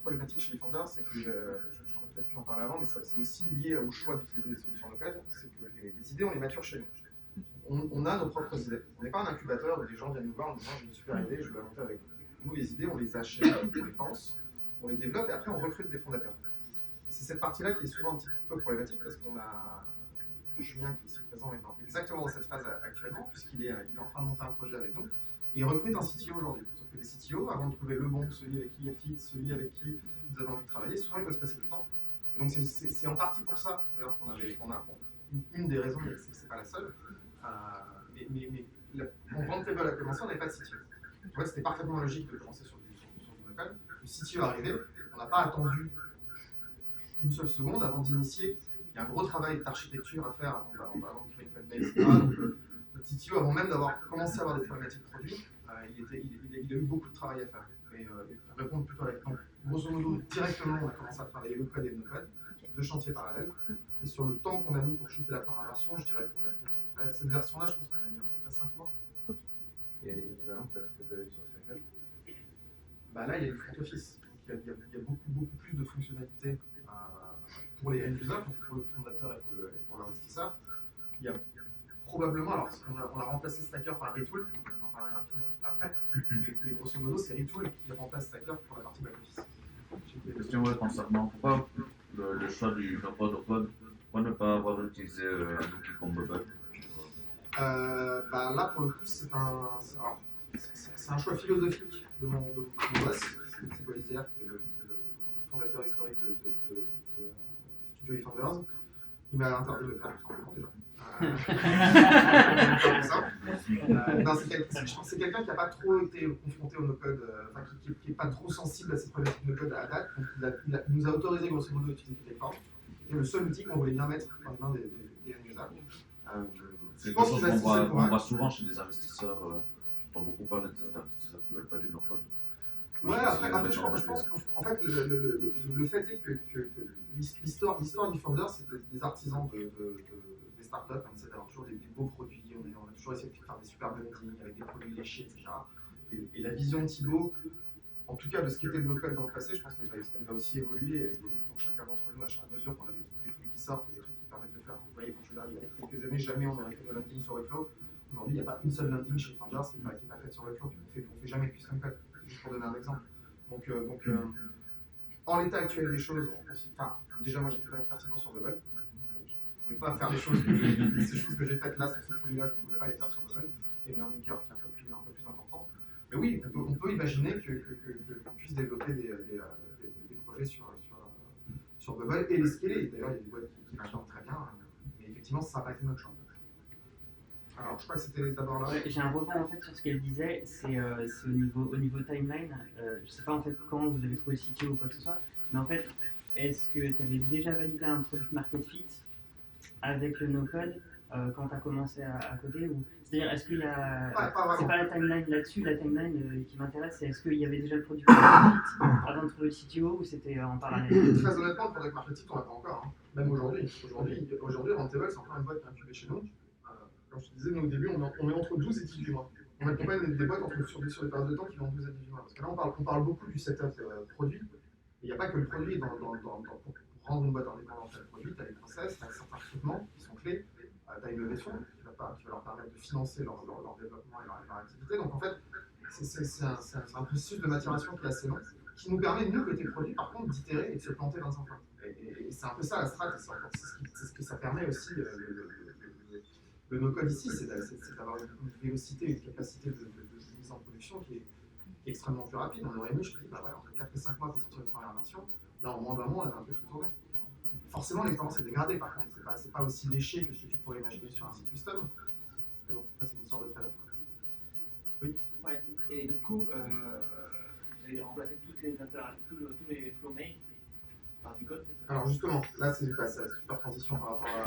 problématique chez les founders, c'est que j'aurais peut-être pu en parler avant, mais c'est aussi lié au choix d'utiliser des solutions no-code, c'est que les idées, on les mature chez nous. On a nos propres idées. On n'est pas un incubateur où des gens viennent nous voir en disant j'ai une super idée, je veux la monter avec vous. Nous, les idées, on les achète, on les pense, on les développe et après on recrute des fondateurs. Et c'est cette partie-là qui est souvent un petit peu problématique parce qu'on a Julien qui est ici présent est exactement dans cette phase actuellement puisqu'il est en train de monter un projet avec nous et il recrute un CTO aujourd'hui. Sauf que des CTO, avant de trouver le bon, celui avec qui il y a fit, celui avec qui vous avez envie de travailler, souvent il peut se passer du temps. Et donc c'est en partie pour ça d'ailleurs qu'on a une des raisons, mais c'est pas la seule. Mais quand Roundtable a commencé, on n'avait pas de CTO. En fait, c'était parfaitement logique de commencer sur du local. Le CTO est arrivé, on n'a pas attendu une seule seconde avant d'initier. Il y a un gros travail d'architecture à faire avant de créer une code base, etc. Donc, le CTO, avant même d'avoir commencé à avoir des problématiques produits, il a eu beaucoup de travail à faire. Et pour répondre plutôt avec, donc, grosso modo, directement, on a commencé à travailler le code et le no-code, deux chantiers parallèles. Et sur le temps qu'on a mis pour shooter la première version, je dirais qu'on a cette version-là, je pense qu'on a mis à peu près 5 mois. Et elle est équivalente à ce que vous avez sur Cycle? Bah là, il y a le front office. Donc, il y a beaucoup plus de fonctionnalités pour les end-users, donc pour le fondateur et pour l'investisseur. Il y a probablement, alors on a remplacé Stacker par Retool, on en parlera rapidement après, mais grosso modo, c'est Retool qui remplace Stacker pour la partie back-office. Question concernant pourquoi le choix du no-code au code, pourquoi ne pas avoir utilisé un outil comme Bubble? Là, pour le coup, c'est un choix philosophique de mon boss, c'est Boisier, qui est le fondateur historique de Studio eFounders. Il m'a interdit de le faire tout simplement déjà. C'est quelqu'un qui n'a pas trop été confronté au no-code, qui n'est pas trop sensible à ces problématiques no-code à date. Donc il nous a autorisé grosso modo à utiliser Python. C'est le seul outil qu'on voulait bien mettre dans les mains des end-users. C'est quelque chose qu'on voit souvent chez les investisseurs. J'entends beaucoup parler des investisseurs qui ne veulent pas du no-code. Ouais, après je pense qu'en fait, le fait est que l'histoire du founder, c'est des artisans des startups. On essaie d'avoir toujours des beaux produits, on a toujours essayé de faire des super branding avec des produits léchés, etc. Et la vision de Thibaut, en tout cas de ce qu'était le no-code dans le passé, je pense qu'elle va aussi évoluer. Elle évolue pour chacun d'entre nous à mesure qu'on a des trucs qui sortent, des trucs qui permettent de faire. Vous voyez, quand je suis là, il y a quelques années, jamais on n'aurait fait de landing sur Webflow. Aujourd'hui, il n'y a pas une seule landing chez Founders qui n'est pas faite sur Webflow. On ne fait jamais de custom code, juste pour donner un exemple. Donc en l'état actuel des choses, déjà moi j'étais pas pertinent sur Bubble. Je ne pouvais pas faire les choses que j'ai faites là sur ce produit-là, je ne pouvais pas les faire sur Bubble. Il y a une learning curve qui est un peu plus importante. Mais oui, on peut imaginer qu'on puisse développer des projets sur Bubble et les scaler. D'ailleurs, il y a des boîtes qui marchent très bien, mais effectivement, ça n'a pas été notre choix. Alors, je crois que c'était d'abord là. J'ai un rebond en fait sur ce qu'elle disait, c'est au niveau timeline. Je sais pas en fait quand vous avez trouvé le CTO ou quoi que ce soit, mais en fait, est-ce que tu avais déjà validé un product market fit avec le no-code quand tu as commencé à coder ou... C'est-à-dire, est-ce qu'il y a. C'est pas la timeline là-dessus, la timeline qui m'intéresse, c'est est-ce qu'il y avait déjà le product market fit avant de trouver le CTO ou c'était en parallèle? Très honnêtement, le product market fit, on l'a pas encore. Hein. Même aujourd'hui. Aujourd'hui, Roundtable, c'est encore une boîte qui est incubée chez nous. Comme je te disais, nous au début, on est entre 12 et 18 mois. On accompagne des boîtes sur des périodes de temps qui vont 12 à 18 mois. Parce que là, on parle beaucoup du setup produit. Il n'y a pas que le produit. Pour rendre une boîte indépendante à le produit, tu as des process, tu as certains recrutements qui sont clés, tu as une levée de fonds qui va leur permettre de financer leur développement et leur activité. Donc en fait, c'est un processus de maturation qui est assez long, qui nous permet, nous, côté produit, par contre, d'itérer et de se planter 25 fois. Et c'est un peu ça la strat, c'est ce que ça permet aussi. Le no-code ici, c'est d'avoir une vélocité, une capacité de mise en production qui est extrêmement plus rapide. On aurait mis, je te dis, entre 4 et 5 mois pour sortir une première version. Là, en moins d'un mois, on avait un peu tout tourné. Forcément, l'expérience est dégradée, par contre. C'est pas aussi léché que ce que tu pourrais imaginer sur un site custom. Mais bon, ça c'est une histoire de trade-off. Ouais, et du coup, vous avez remplacé toutes les tous les flow mails par du code, c'est ça? Alors justement, là c'est une super transition par rapport à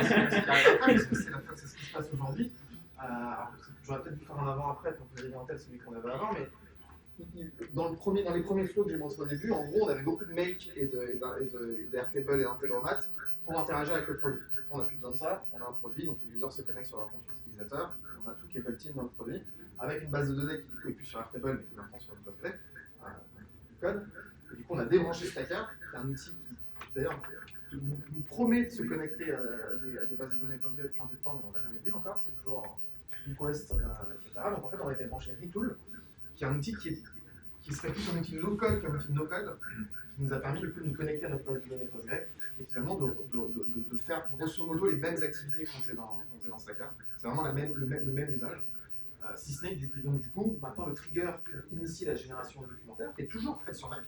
ce qui arrive après, parce que c'est ce qui se passe aujourd'hui. Alors, j'aurais peut-être dû faire un avant-après pour que vous ayez en tête celui qu'on avait avant, mais dans les premiers flows que j'ai montrés au début, en gros, on avait beaucoup de make et d'Airtable et d'Integromat pour interagir avec le produit. On n'a plus besoin de ça, on a un produit, donc les users se connectent sur leur compte utilisateur, on a tout qui est built-in dans le produit, avec une base de données qui du coup est plus sur Airtable mais qui est maintenant sur une Postgre, du code. Et du coup, on a débranché Stacker, qui est un outil qui, d'ailleurs, nous promet de se connecter à des bases de données Postgre depuis un peu de temps, mais on ne l'a jamais vu encore, c'est toujours en request, etc. Donc en fait, on a été branché Retool, qui est un outil qui serait plus un outil de low-code qu'un outil de no-code, qui nous a permis du coup de nous connecter à notre base de données Postgre, et finalement de faire grosso modo les mêmes activités qu'on faisait dans Stacker. C'est vraiment le même usage. Si ce n'est que donc, du coup, maintenant le trigger pour initier la génération de documentaire, qui est toujours fait sur Mac,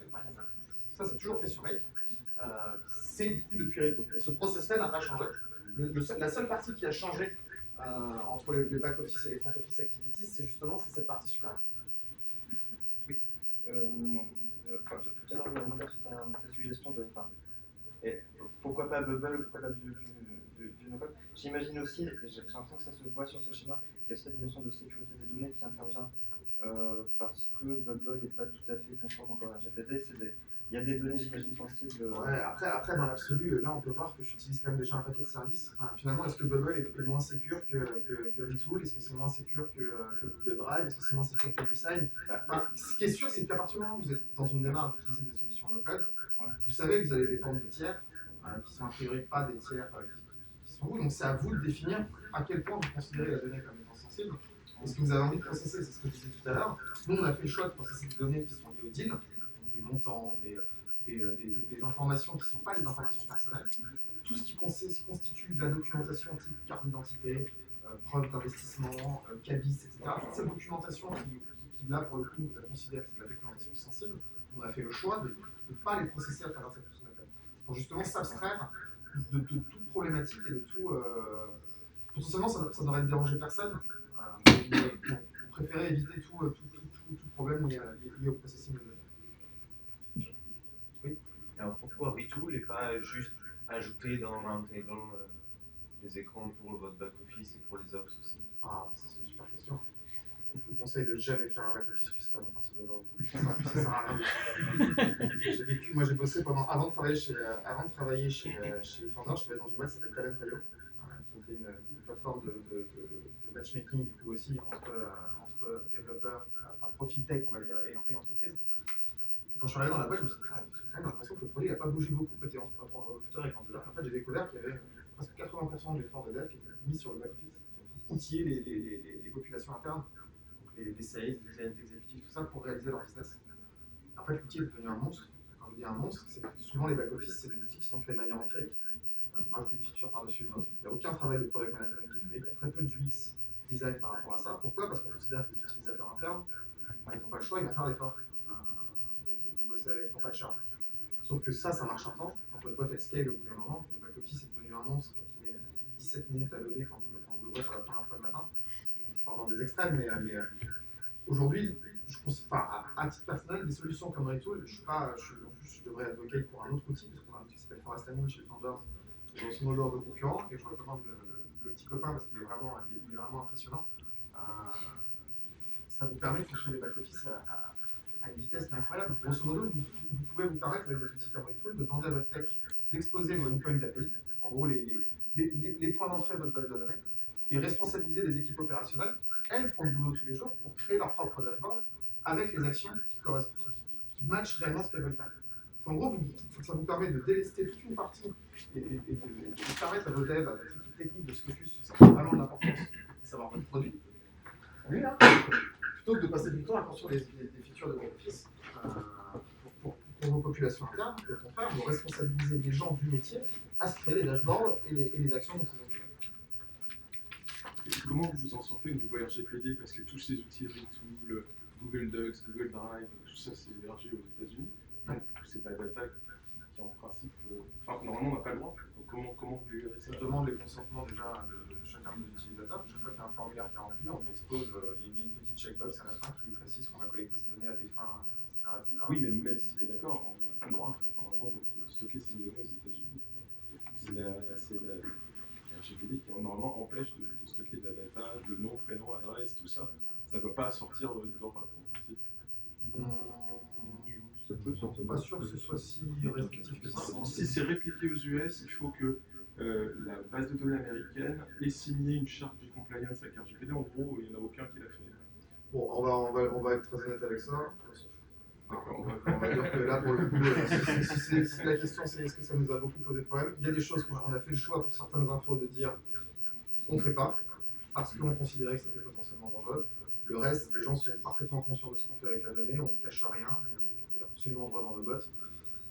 ça c'est toujours fait sur Mac, c'est du coup depuis Retool. Et ce process-là n'a pas changé. La seule partie qui a changé entre le back-office et les front-office activities, c'est justement cette partie supérieure. Oui. Tout à l'heure, je vais remonter sur ta suggestion de. Et pourquoi pas Bubble, pourquoi pas du no-code. J'imagine aussi, et j'ai l'impression que ça se voit sur ce schéma, qu'il y a cette notion de sécurité des données qui intervient parce que Bubble n'est pas tout à fait conforme encore à RGPD. Il y a des données, j'imagine, sensibles. Ouais, après, dans l'absolu, là, on peut voir que j'utilise quand même déjà un paquet de services. Enfin, finalement, est-ce que Bubble est moins sécure que Retool? Est-ce que c'est moins sécure que Google Drive? Est-ce que c'est moins sécure que Lucene? Enfin, ce qui est sûr, c'est qu'à partir du moment où vous êtes dans une démarche d'utiliser des solutions no-code, vous savez que vous allez dépendre de tiers, qui sont a priori pas des tiers qui sont vous. Donc, c'est à vous de définir à quel point vous considérez la donnée comme étant sensible. Est-ce que vous avez envie de processer? C'est ce que je disais tout à l'heure. Nous, on a fait le choix de processer des données qui sont liées au deal, des montants, des informations qui ne sont pas des informations personnelles. Tout ce qui constitue de la documentation type carte d'identité, preuve d'investissement, CABIS, etc. Toute cette documentation qui là, pour le coup, on considère que c'est de la documentation sensible, on a fait le choix de ne pas les processer à travers cette outil d'appel. Pour justement s'abstraire de toute problématique et de tout. Potentiellement, ça n'aurait dérangé personne. Mais bon, on préférait éviter tout problème lié au processing de données. Oui. Alors pourquoi Retool et pas juste ajouter dans les écrans pour votre back-office et pour les ops aussi? Ah, ça c'est une super question. Je vous conseille de jamais faire un back-office custom à partir d'aujourd'hui. Ça sert à rien. Moi j'ai bossé avant de travailler chez Founder, je travaillais dans une boîte qui s'appelle Talent.io, qui était une plateforme de matchmaking du coup aussi entre développeurs, enfin profil tech on va dire, et entreprises. Quand je suis arrivé dans la boîte, je me suis dit, j'ai quand même l'impression que le produit n'a pas bougé beaucoup côté recruteur et candidat. En fait, j'ai découvert qu'il y avait presque 80% de l'effort de dev qui était mis sur le back-office, outiller les populations internes, donc les sales, les clients exécutifs, tout ça, pour réaliser leur business. En fait, l'outil est devenu un monstre. Quand je dis un monstre, c'est que souvent les back-office, c'est des outils qui sont créés de manière empirique. On rajoute une feature par-dessus une autre. Il n'y a aucun travail de product management qui est fait. Il y a très peu de UX design par rapport à ça. Pourquoi? Parce qu'on considère que les utilisateurs internes, ils n'ont pas le choix, ils vont faire l'effort de bosser avec, ils n'ont pas de charge. Sauf que ça marche un temps. Quand votre boîte elle scale au bout d'un moment, le back-office est devenu un monstre qui met 17 minutes à loader quand vous l'ouvrez pour la première fois le matin. Je parle dans des extrêmes, mais aujourd'hui, je pense, à titre personnel, des solutions comme Retool, je devrais advoquer pour un autre outil, parce qu'on a un outil qui s'appelle Forest Admin chez Founders, grosso modo un concurrent, et je recommande le petit copain parce qu'il est vraiment impressionnant. Ça vous permet de fonctionner les back-office à une vitesse qui est incroyable. Grosso modo, vous pouvez vous permettre avec des outils comme Retool de demander à votre tech d'exposer vos endpoints API, en gros les points d'entrée de votre base de données, et responsabiliser des équipes opérationnelles qui, elles, font le boulot tous les jours pour créer leur propre dashboard avec les actions qui matchent réellement ce qu'elles veulent faire. En gros, ça vous permet de délester toute une partie et de permettre à vos devs, à votre équipe technique de se focus sur ce qui a vraiment de l'importance, à savoir votre produit. Oui, là, plutôt que de passer du temps à construire des features de back-office pour vos populations internes, au contraire, vous responsabilisez les gens du métier à se créer les dashboards et les actions dont ils ont besoin. Et comment vous vous en sortez au niveau RGPD? Parce que tous ces outils, Retool, Google Docs, Google Drive, tout ça c'est hébergé aux États-Unis. Donc c'est de la data qui en principe, normalement on n'a pas le droit. Donc comment vous gérez ça? On demande les consentements déjà de chacun des utilisateurs. Chaque fois qu'il y a un formulaire qui est rempli, on lui expose, il y a une petite checkbox à la fin qui lui précise qu'on va collecter ces données à des fins, etc. etc. Oui, mais même s'il est d'accord, on n'a pas le droit normalement de stocker ces données aux États-Unis. C'est la RGPD qui normalement empêche de stocker de la data, le nom, prénom, adresse, tout ça. Ça ne doit pas sortir d'Europe en principe. Ça peut sortir. Pas sûr que ce soit si restrictif que ça. Si c'est répliqué aux US, il faut que la base de données américaine ait signé une charte de compliance avec RGPD. En gros, il n'y en a aucun qui l'a fait. Bon, on va être très honnête avec ça. D'accord, On va dire que là, pour le coup, si la question c'est est-ce que ça nous a beaucoup posé de problème, il y a des choses qu'on a fait le choix pour certaines infos de dire on ne fait pas, parce qu'on considérait que c'était potentiellement dangereux. Le reste, les gens sont parfaitement conscients de ce qu'on fait avec la donnée, on ne cache rien, et on est absolument droit dans nos bottes.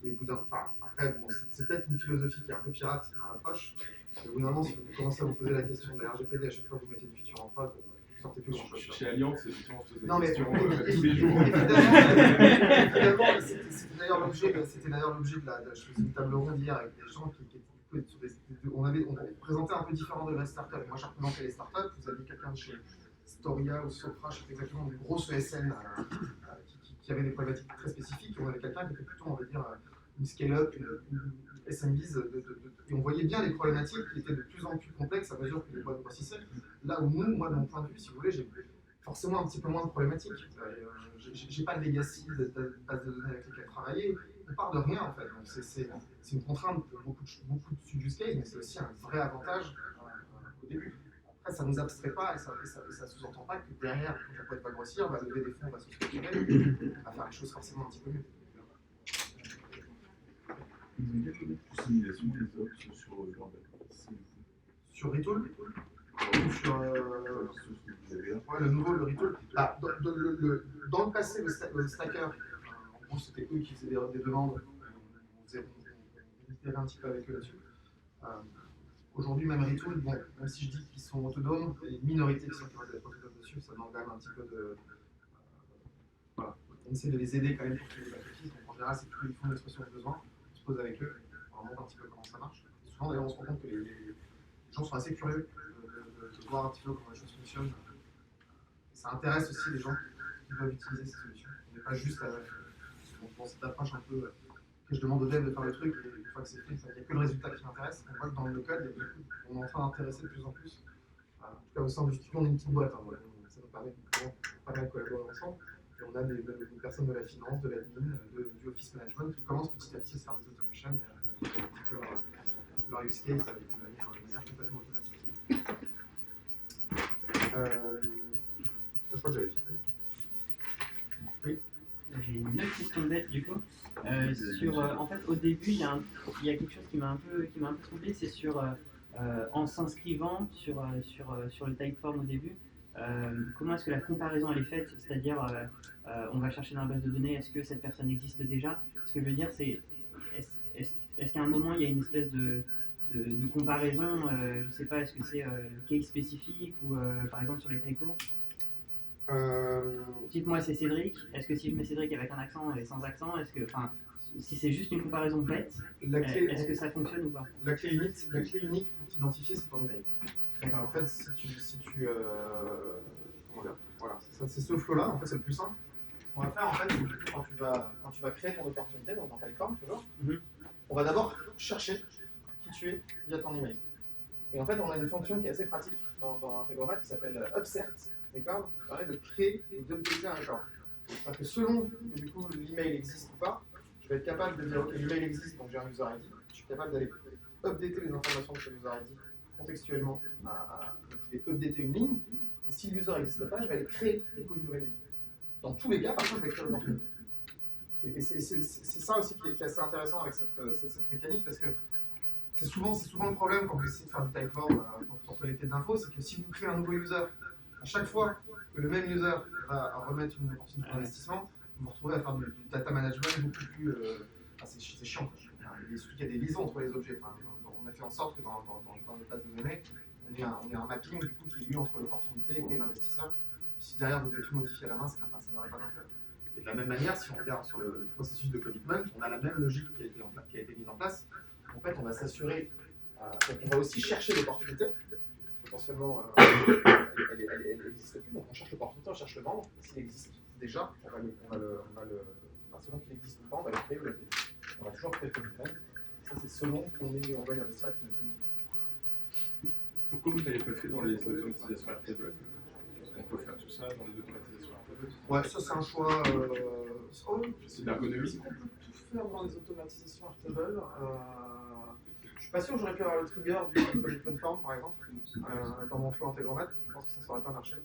Et au bout d'un, après, bon, c'est peut-être une philosophie qui est un peu pirate dans l'approche, mais au bout d'un moment, si vous commencez à vous poser la question de la RGPD à chaque fois que vous mettez une feature en prod, vous sortez plus grand-chose. Chez Allianz, effectivement, on se pose Non, des mais questions tous les jours. Évidemment, c'était d'ailleurs l'objet de je faisais une table ronde hier avec des gens qui étaient sur on présentait un peu différents degrés de start-up. Moi, j'ai représenté les start-up. Vous aviez quelqu'un de chez Storia ou Sopra, je sais pas exactement, une grosse ESN qui avait des problématiques très spécifiques. Et on avait quelqu'un qui était plutôt, on va dire, une scale-up, une SMBs, et on voyait bien les problématiques qui étaient de plus en plus complexes à mesure que les boîtes grossissaient. Là où nous, moi, de mon point de vue, si vous voulez, j'ai forcément un petit peu moins de problématiques. J'ai pas de legacy de base de données avec lesquelles travailler. On part de rien en fait. Donc c'est une contrainte pour beaucoup de use cases, mais c'est aussi un vrai avantage au début. Après, ça ne nous abstrait pas et ça sous-entend pas que derrière, quand la boîte va grossir, on va lever des fonds, on va se structurer, on va faire les choses forcément un petit peu mieux. Vous avez fait des simulations des ops sur leur data? Sur Retool ou sur ouais, le nouveau, le Retool. Ah, dans le passé, le Stacker, en gros, c'était eux qui faisaient des demandes. On discutait un petit peu avec eux là-dessus. Aujourd'hui, même Retool, bon, même si je dis qu'ils sont autonomes, il y a une minorité qui sont capables d'être autonomes dessus, ça demande quand même un petit peu de. Voilà. On essaie de les aider quand même pour qu'ils aient la petite. Donc en général, c'est plutôt ils font l'expression de besoin, on se pose avec eux, on leur montre un petit peu comment ça marche. Et souvent, d'ailleurs, on se rend compte que les gens sont assez curieux de voir un petit peu comment les choses fonctionnent. Et ça intéresse aussi les gens qui doivent utiliser ces solutions. On n'est pas juste dans cette approche un peu que je demande aux devs de faire le truc et une fois que c'est fait, il n'y a que le résultat qui m'intéresse. On voit que dans le code, on est en train d'intéresser de plus en plus. En tout cas, au sein du studio, on est une petite boîte. Hein, voilà. Ça nous permet de pas mal collaborer ensemble. Et on a des personnes de la finance, de l'admin, du office management qui commencent petit à petit à se faire des automations et à faire un petit peu leur use case de manière complètement automatique. Je crois que j'avais fini. Oui. J'ai une autre question bête du coup. En fait, au début, il y a quelque chose qui m'a un peu troublé, c'est en s'inscrivant sur le Typeform au début, comment est-ce que la comparaison elle est faite, c'est-à-dire on va chercher dans la base de données, est-ce que cette personne existe déjà? Ce que je veux dire, c'est est-ce qu'à un moment il y a une espèce de comparaison, je sais pas, est-ce que c'est case spécifique ou par exemple sur les typos? Dites-moi, c'est Cédric. Est-ce que si je mets Cédric avec un accent et sans accent, si c'est juste une comparaison bête, est-ce que ça fonctionne ou pas? La clé unique pour t'identifier, c'est ton email. En fait, comment dire, voilà, c'est ce flow-là, en fait, c'est le plus simple. Ce qu'on va faire, en fait, c'est quand tu vas créer ton opportunité, donc dans Typeform, toujours, on va d'abord chercher qui tu es via ton email. Et en fait, on a une fonction qui est assez pratique dans Integromat qui s'appelle Upsert. D'accord, ça permet de créer et d'updater un record. Parce que selon que du coup l'email existe ou pas, je vais être capable de dire ok, l'email existe, donc j'ai un user ID. Je suis capable d'aller updater les informations de ce user ID contextuellement. Donc je vais updater une ligne, et si le user n'existe pas, je vais aller créer du coup une nouvelle ligne. Dans tous les cas, par contre, je vais créer l'opportunité. Et c'est ça aussi qui est assez intéressant avec cette mécanique, parce que c'est souvent le problème quand vous essayez de faire du Typeform pour collecter de l'info, c'est que si vous créez un nouveau user, à chaque fois que le même user va remettre une opportunité d'investissement, vous vous retrouvez à faire du data management beaucoup plus. C'est chiant. Il y a des liaisons entre les objets. Enfin, on a fait en sorte que dans les bases de données, on ait un mapping du coup, qui est lié entre l'opportunité et l'investisseur. Si derrière vous devez tout modifier à la main, ça n'aurait pas d'intérêt. Et de la même manière, si on regarde sur le processus de commitment, on a la même logique qui a été mise en place. En fait, on va s'assurer Donc on va aussi chercher l'opportunité. Potentiellement, elle n'existe plus, donc on cherche l'opportunité, on cherche le vendre. S'il existe déjà, selon qu'il existe ou pas, on va le créer ou le créer. On va toujours créer le produit. Ça, c'est selon qu'on va y investir avec notre team. Pourquoi vous ne l'avez pas fait dans les automatisations Airtable? Est-ce qu'on peut faire tout ça dans les automatisations Airtable? Ouais, ça c'est un choix. C'est l'ergonomie. On peut tout faire dans les automatisations Airtable. Je suis pas sûr que j'aurais pu avoir le trigger du Project Form par exemple dans mon flow Integromat. Je pense que ça aurait pas marché.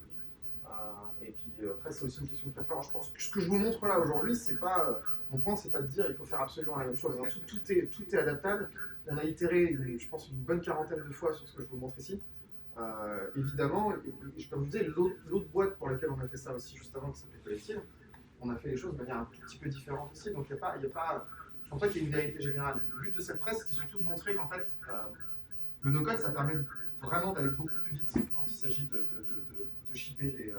Et puis après, c'est aussi une question de préférence. Je pense que ce que je vous montre là aujourd'hui, c'est pas. Mon point, c'est pas de dire il faut faire absolument la même chose. Tout est adaptable. On a itéré, je pense, une bonne quarantaine de fois sur ce que je vous montre ici. Évidemment, et comme je vous disais, l'autre boîte pour laquelle on a fait ça aussi juste avant, qui s'appelait Collective, on a fait les choses de manière un tout petit peu différente aussi. Donc il n'y a pas. Je pense pas qu'il y ait une vérité générale. Le but de cette presse, c'était surtout de montrer qu'en fait, le no-code, ça permet vraiment d'aller beaucoup plus vite quand il s'agit de shipper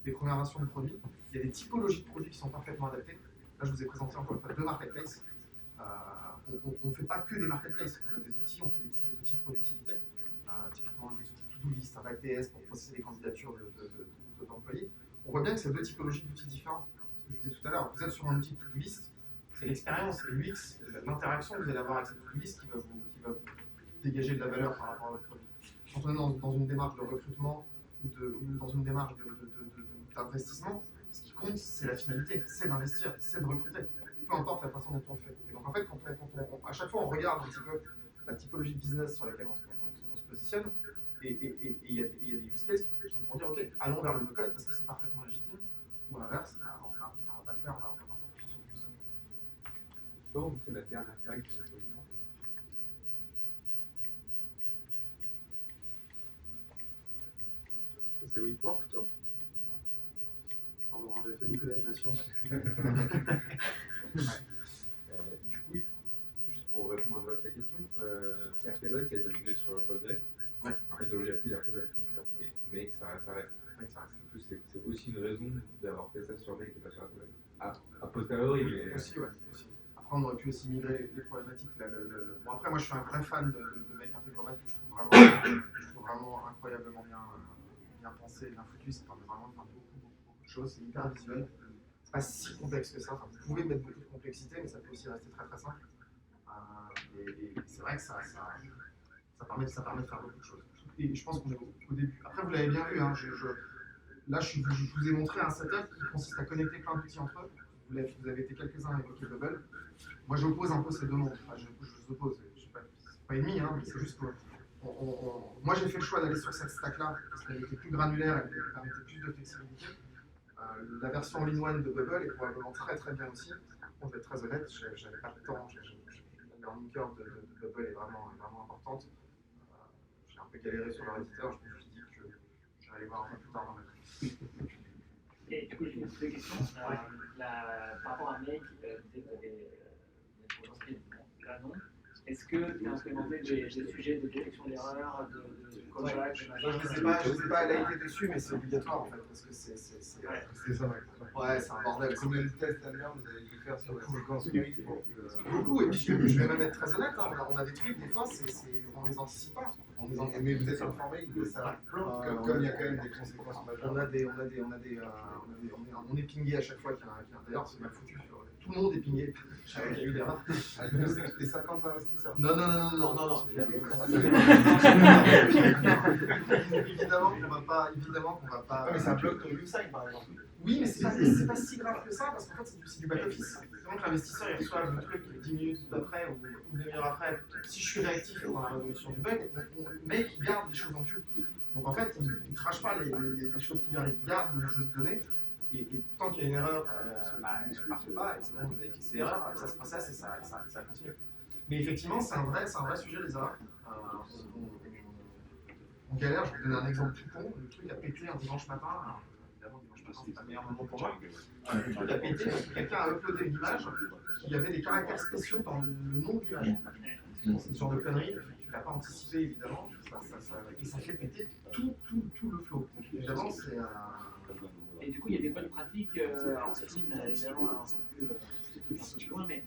des premières versions de produits. Il y a des typologies de produits qui sont parfaitement adaptées. Là, je vous ai présenté encore une fois 2 marketplaces. On ne fait pas que des marketplaces. On a des outils, on fait des outils de productivité. Typiquement, des outils to-do list, un ATS pour processer les candidatures d'employés. On voit bien que c'est 2 typologies d'outils différents. Ce que je vous disais tout à l'heure, vous êtes sur un outil de to-do list, c'est l'expérience, l'UX, l'interaction que vous allez avoir avec cette to-do list qui va vous dégager de la valeur par rapport à votre produit. Quand on est dans une démarche de recrutement ou dans une démarche d'investissement, ce qui compte, c'est la finalité, c'est d'investir, c'est de recruter, peu importe la façon dont on le fait. Et donc en fait, à chaque fois, on regarde un petit peu la typologie de business sur laquelle on se positionne, et il y a des use cases qui vont dire, ok, allons vers le no-code parce que c'est parfaitement légitime, ou à l'inverse, on va pas le faire, on va partir sur le custom. Je peux vous montrer la dernière slide sur le document. C'est WeWork, toi? Pardon, j'avais fait beaucoup d'animations. Du coup, juste pour répondre à ta question, Airtable, ça a été migré sur Postgre. Ouais. En fait, aujourd'hui, il n'y a plus d'Airtable, mais ça reste. En plus, c'est aussi une raison d'avoir fait ça sur Make et pas sur Airtable. A posteriori, mais. Aussi, ouais. Aussi. Après, on aurait pu aussi migrer les problématiques. Bon, après, moi, je suis un vrai fan de Make Integromat que je trouve vraiment incroyablement bien pensé, bien foutu. Ça permet vraiment de faire beaucoup de choses. C'est hyper visuel. C'est pas si complexe que ça. Enfin, vous pouvez mettre beaucoup de complexité, mais ça peut aussi rester très simple. Et c'est vrai que ça permet de faire beaucoup de choses. Et je pense qu'on est au début. Après, vous l'avez bien vu, hein, là, je vous ai montré un setup qui consiste à connecter plein d'outils entre eux. Vous avez été quelques-uns à évoquer Bubble. Moi, j'oppose un peu ces deux mondes. Enfin, je les oppose. C'est pas ennemi, hein, mais c'est juste que moi, j'ai fait le choix d'aller sur cette stack-là parce qu'elle était plus granulaire, elle permettait plus de flexibilité. La version all-in-one de Bubble est probablement très bien aussi. Bon, je vais être très honnête, j'avais pas le temps. La learning curve de Bubble est vraiment importante. J'ai un peu galéré sur leur éditeur. Je me suis dit que j'allais aller voir un peu plus tard dans ma vie. Et du coup, j'ai une autre question. Par rapport à Make, tu disais que tu avais des potentiels, là non. Est-ce que tu as implémenté des sujets de détection d'erreurs, de callback? Je ne sais pas, elle a été dessus, mais c'est obligatoire en fait, parce que c'est ça, ouais, c'est un bordel. Comme le test à l'heure, vous avez dû faire sur la séquence unique pour que. Beaucoup, et puis je vais même être très honnête, hein, on a des trucs, des fois, on les anticipe pas. Mais vous êtes informé que ça plante, comme il y a quand même des conséquences majeures. On est pingé à chaque fois qu'il y a un. D'ailleurs, c'est mal foutu. Tout le monde est pingé. Chaque fois qu'il y a eu des erreurs. Les 50 investisseurs. Non. Évidemment qu'on va pas. Mais ça bloque ton YouSign par exemple. Oui, mais c'est pas si grave que ça, parce qu'en fait, c'est du back-office. Donc l'investisseur, il reçoit le truc 10 minutes après ou une demi-heure après. Si je suis réactif dans la résolution du bug, le mec, il garde les choses en queue. Donc en fait, il ne crache pas les choses qui arrivent, il garde le jeu de données. Et tant qu'il y a une erreur, elle ne marche pas, et sinon vous avez fixé l'erreur, ça se processe et ça continue. Mais effectivement, c'est un vrai sujet, les erreurs. On galère, je vais vous donner un exemple tout con. Le truc a pété un dimanche matin. Alors, évidemment, dimanche matin, c'est pas le meilleur moment pour moi. Le truc a pété parce que quelqu'un a uploadé une image qui avait des caractères spéciaux dans le nom de l'image. C'est ce genre de connerie, tu ne l'as pas anticipé évidemment, et ça fait péter tout le flow. Évidemment, c'est un. Et du coup, il y a des bonnes pratiques, alors Steam, évidemment, un peu plus loin, mais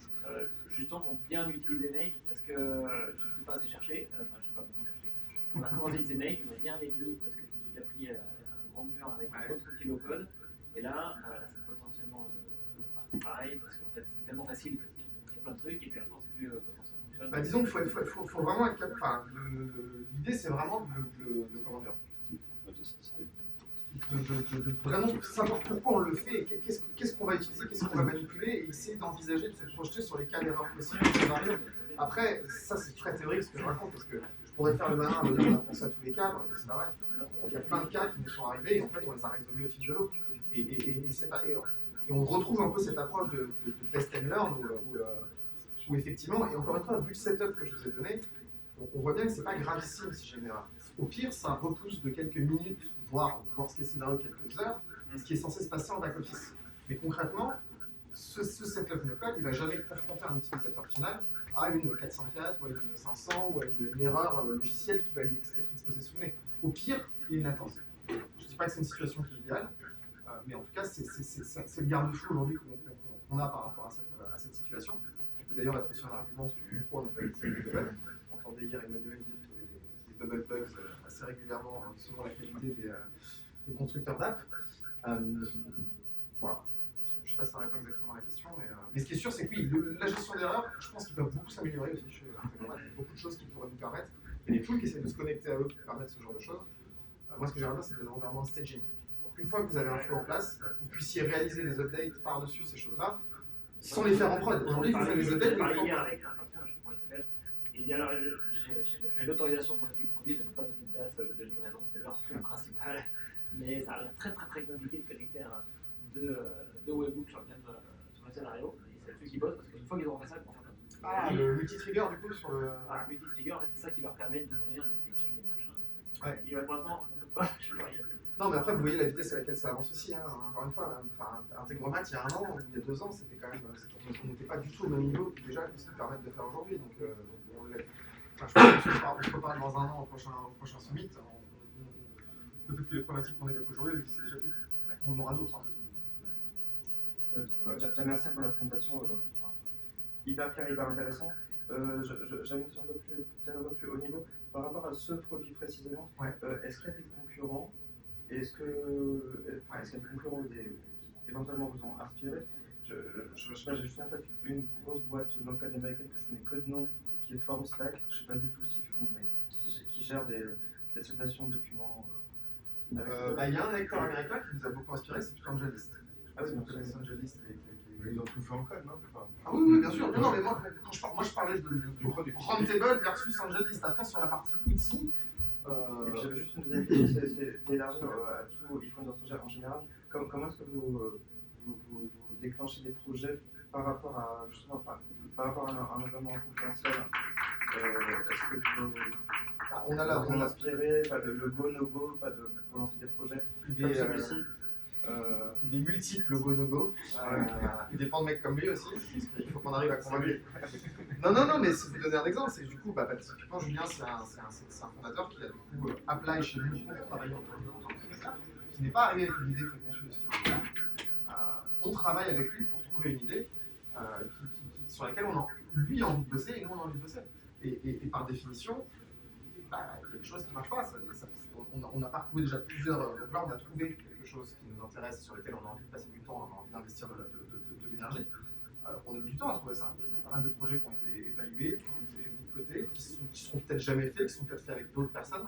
justement pour bien utiliser Make, parce que je ne sais pas assez chercher, enfin je ne sais pas beaucoup chercher. On a commencé à utiliser Make, on a bien aimé parce que je me suis déjà pris un grand mur avec d'autres outils low code. Et là c'est potentiellement partie pareil, parce qu'en fait c'est tellement facile qu'il y a plein de trucs, et puis à la fin c'est plus comment ça fonctionne. Bah, disons qu'il faut vraiment être capable. Enfin, l'idée c'est vraiment de comment dire, de vraiment savoir pourquoi on le fait, et qu'est-ce qu'on va utiliser, qu'est-ce qu'on va manipuler, et essayer d'envisager de se projeter sur les cas d'erreur possibles qui varient. Après, ça c'est très théorique ce que je raconte, parce que je pourrais faire le malin, me dire on a pensé à tous les cas, c'est pas vrai. Il y a plein de cas qui nous sont arrivés, et en fait on les a résolus au fil de l'eau. Et on retrouve un peu cette approche de test and learn, où effectivement, et encore une fois, vu le setup que je vous ai donné, on voit bien que c'est pas gravissime si j'ai une erreur. Au pire, ça repousse de quelques minutes, voire ce qui est scénario quelques heures, ce qui est censé se passer en back-office. Mais concrètement, ce setup no code, il ne va jamais confronter un utilisateur final à une 404 ou à une 500 ou à une erreur logicielle qui va lui être exposée sous le nez. Au pire, il y a une latence. Je ne dis pas que c'est une situation qui est idéale, mais en tout cas, c'est le garde-fou aujourd'hui qu'on a par rapport à cette situation. Qui peut d'ailleurs être aussi un argument sur pourquoi on ne peut pas utiliser les bugs. On entendait hier Emmanuel dire qu'il y avait des bubble bugs assez régulièrement selon la qualité des constructeurs d'app. Voilà. Je ne sais pas si ça répond exactement à la question, mais ce qui est sûr, c'est que oui, la gestion d'erreurs, je pense qu'ils peuvent beaucoup s'améliorer aussi chez Integromat. Il y a beaucoup de choses qui pourraient nous permettre. Et les tools qui essaient de se connecter à eux qui permettent ce genre de choses. Moi, ce que j'aimerais bien, c'est des environnements de staging. Donc, une fois que vous avez un flow en place, vous puissiez réaliser des updates par-dessus ces choses-là, sans les faire en prod. Aujourd'hui, vous faites les updates, vous les faites en prod. Avec un patron, je sais pas comment il s'appelle. Et il dit alors, j'ai l'autorisation de mon équipe produit de ne pas donner de date de livraison, c'est leur truc principal. Mais ça a l'air très compliqué de connecter deux webhooks sur le même scénario. Et c'est là-dessus qu'ils bossent, parce qu'une fois qu'ils auront fait ça, ils vont faire plein de trucs. Ah, le multi-trigger du coup sur le. Ah, le multi-trigger, en fait, c'est ça qui leur permet d'ouvrir les staging, les machins. Ouais. Et pour l'instant, on ne peut pas. Non, mais après, vous voyez la vitesse à laquelle ça avance aussi. Hein. Encore une fois, Integromat, il y a 1 an, il y a 2 ans, c'était quand même. On n'était pas du tout au même niveau déjà que ce qu'ils permettent de faire aujourd'hui. Donc, on l'est. Enfin, je pense qu'on se reparle dans 1 an au prochain summit. Peut-être que les problématiques qu'on évoque aujourd'hui, elles existent déjà plus. On en aura d'autres. Merci pour la présentation, hyper clair, hyper intéressant. J'avais une question peut-être un peu plus haut niveau. Par rapport à ce produit précisément, est-ce qu'il y a des concurrents? Est-ce qu'il y a des concurrents qui éventuellement vous ont inspiré? Je sais pas, j'ai juste en tête une grosse boîte no-code américaine que je connais que de nom, qui est Formstack. Je ne sais pas du tout s'ils font, mais qui gère des acceptations de documents. Il y a un lecteur américain qui nous a beaucoup inspiré, c'est AngelList. Ah oui, c'est AngelList. Ils ont tout fait en code, non? Ah oui, bien sûr. Non, mais moi, je parlais du Roundtable versus AngelList. Après, sur la partie outils. Et puis j'avais juste une deuxième question, c'est d'élargir à tout il faut dans ce projet en général. Comment est-ce que vous déclenchez des projets par rapport à justement par rapport à un environnement confidentiel? Est-ce que on a inspiré, pas le go no go, pas de pour lancer des projets comme celui-ci? Il est multiple le go no go. Il dépend de mecs comme lui aussi, parce qu'il faut qu'on arrive à convaincre. Non, mais si vous donnez un exemple, c'est que du coup, typiquement Julien, c'est un fondateur qui a du coup apply chez nous pour travailler en tant que fondateur, qui n'est pas arrivé avec une idée préconçue de ce qu'il voulait faire. On travaille avec lui pour trouver une idée sur laquelle lui a envie de bosser et nous on a envie de bosser. Et par définition, il y a des choses qui ne marchent pas. On a parcouru déjà plusieurs. Donc là, on a trouvé quelque chose qui nous intéresse, sur lequel on a envie de passer du temps, on a envie d'investir de l'énergie. On a mis du temps à trouver ça. Il y a pas mal de projets qui ont été évalués, qui ont été mis de côté, qui seront peut-être jamais faits, qui sont peut-être faits avec d'autres personnes.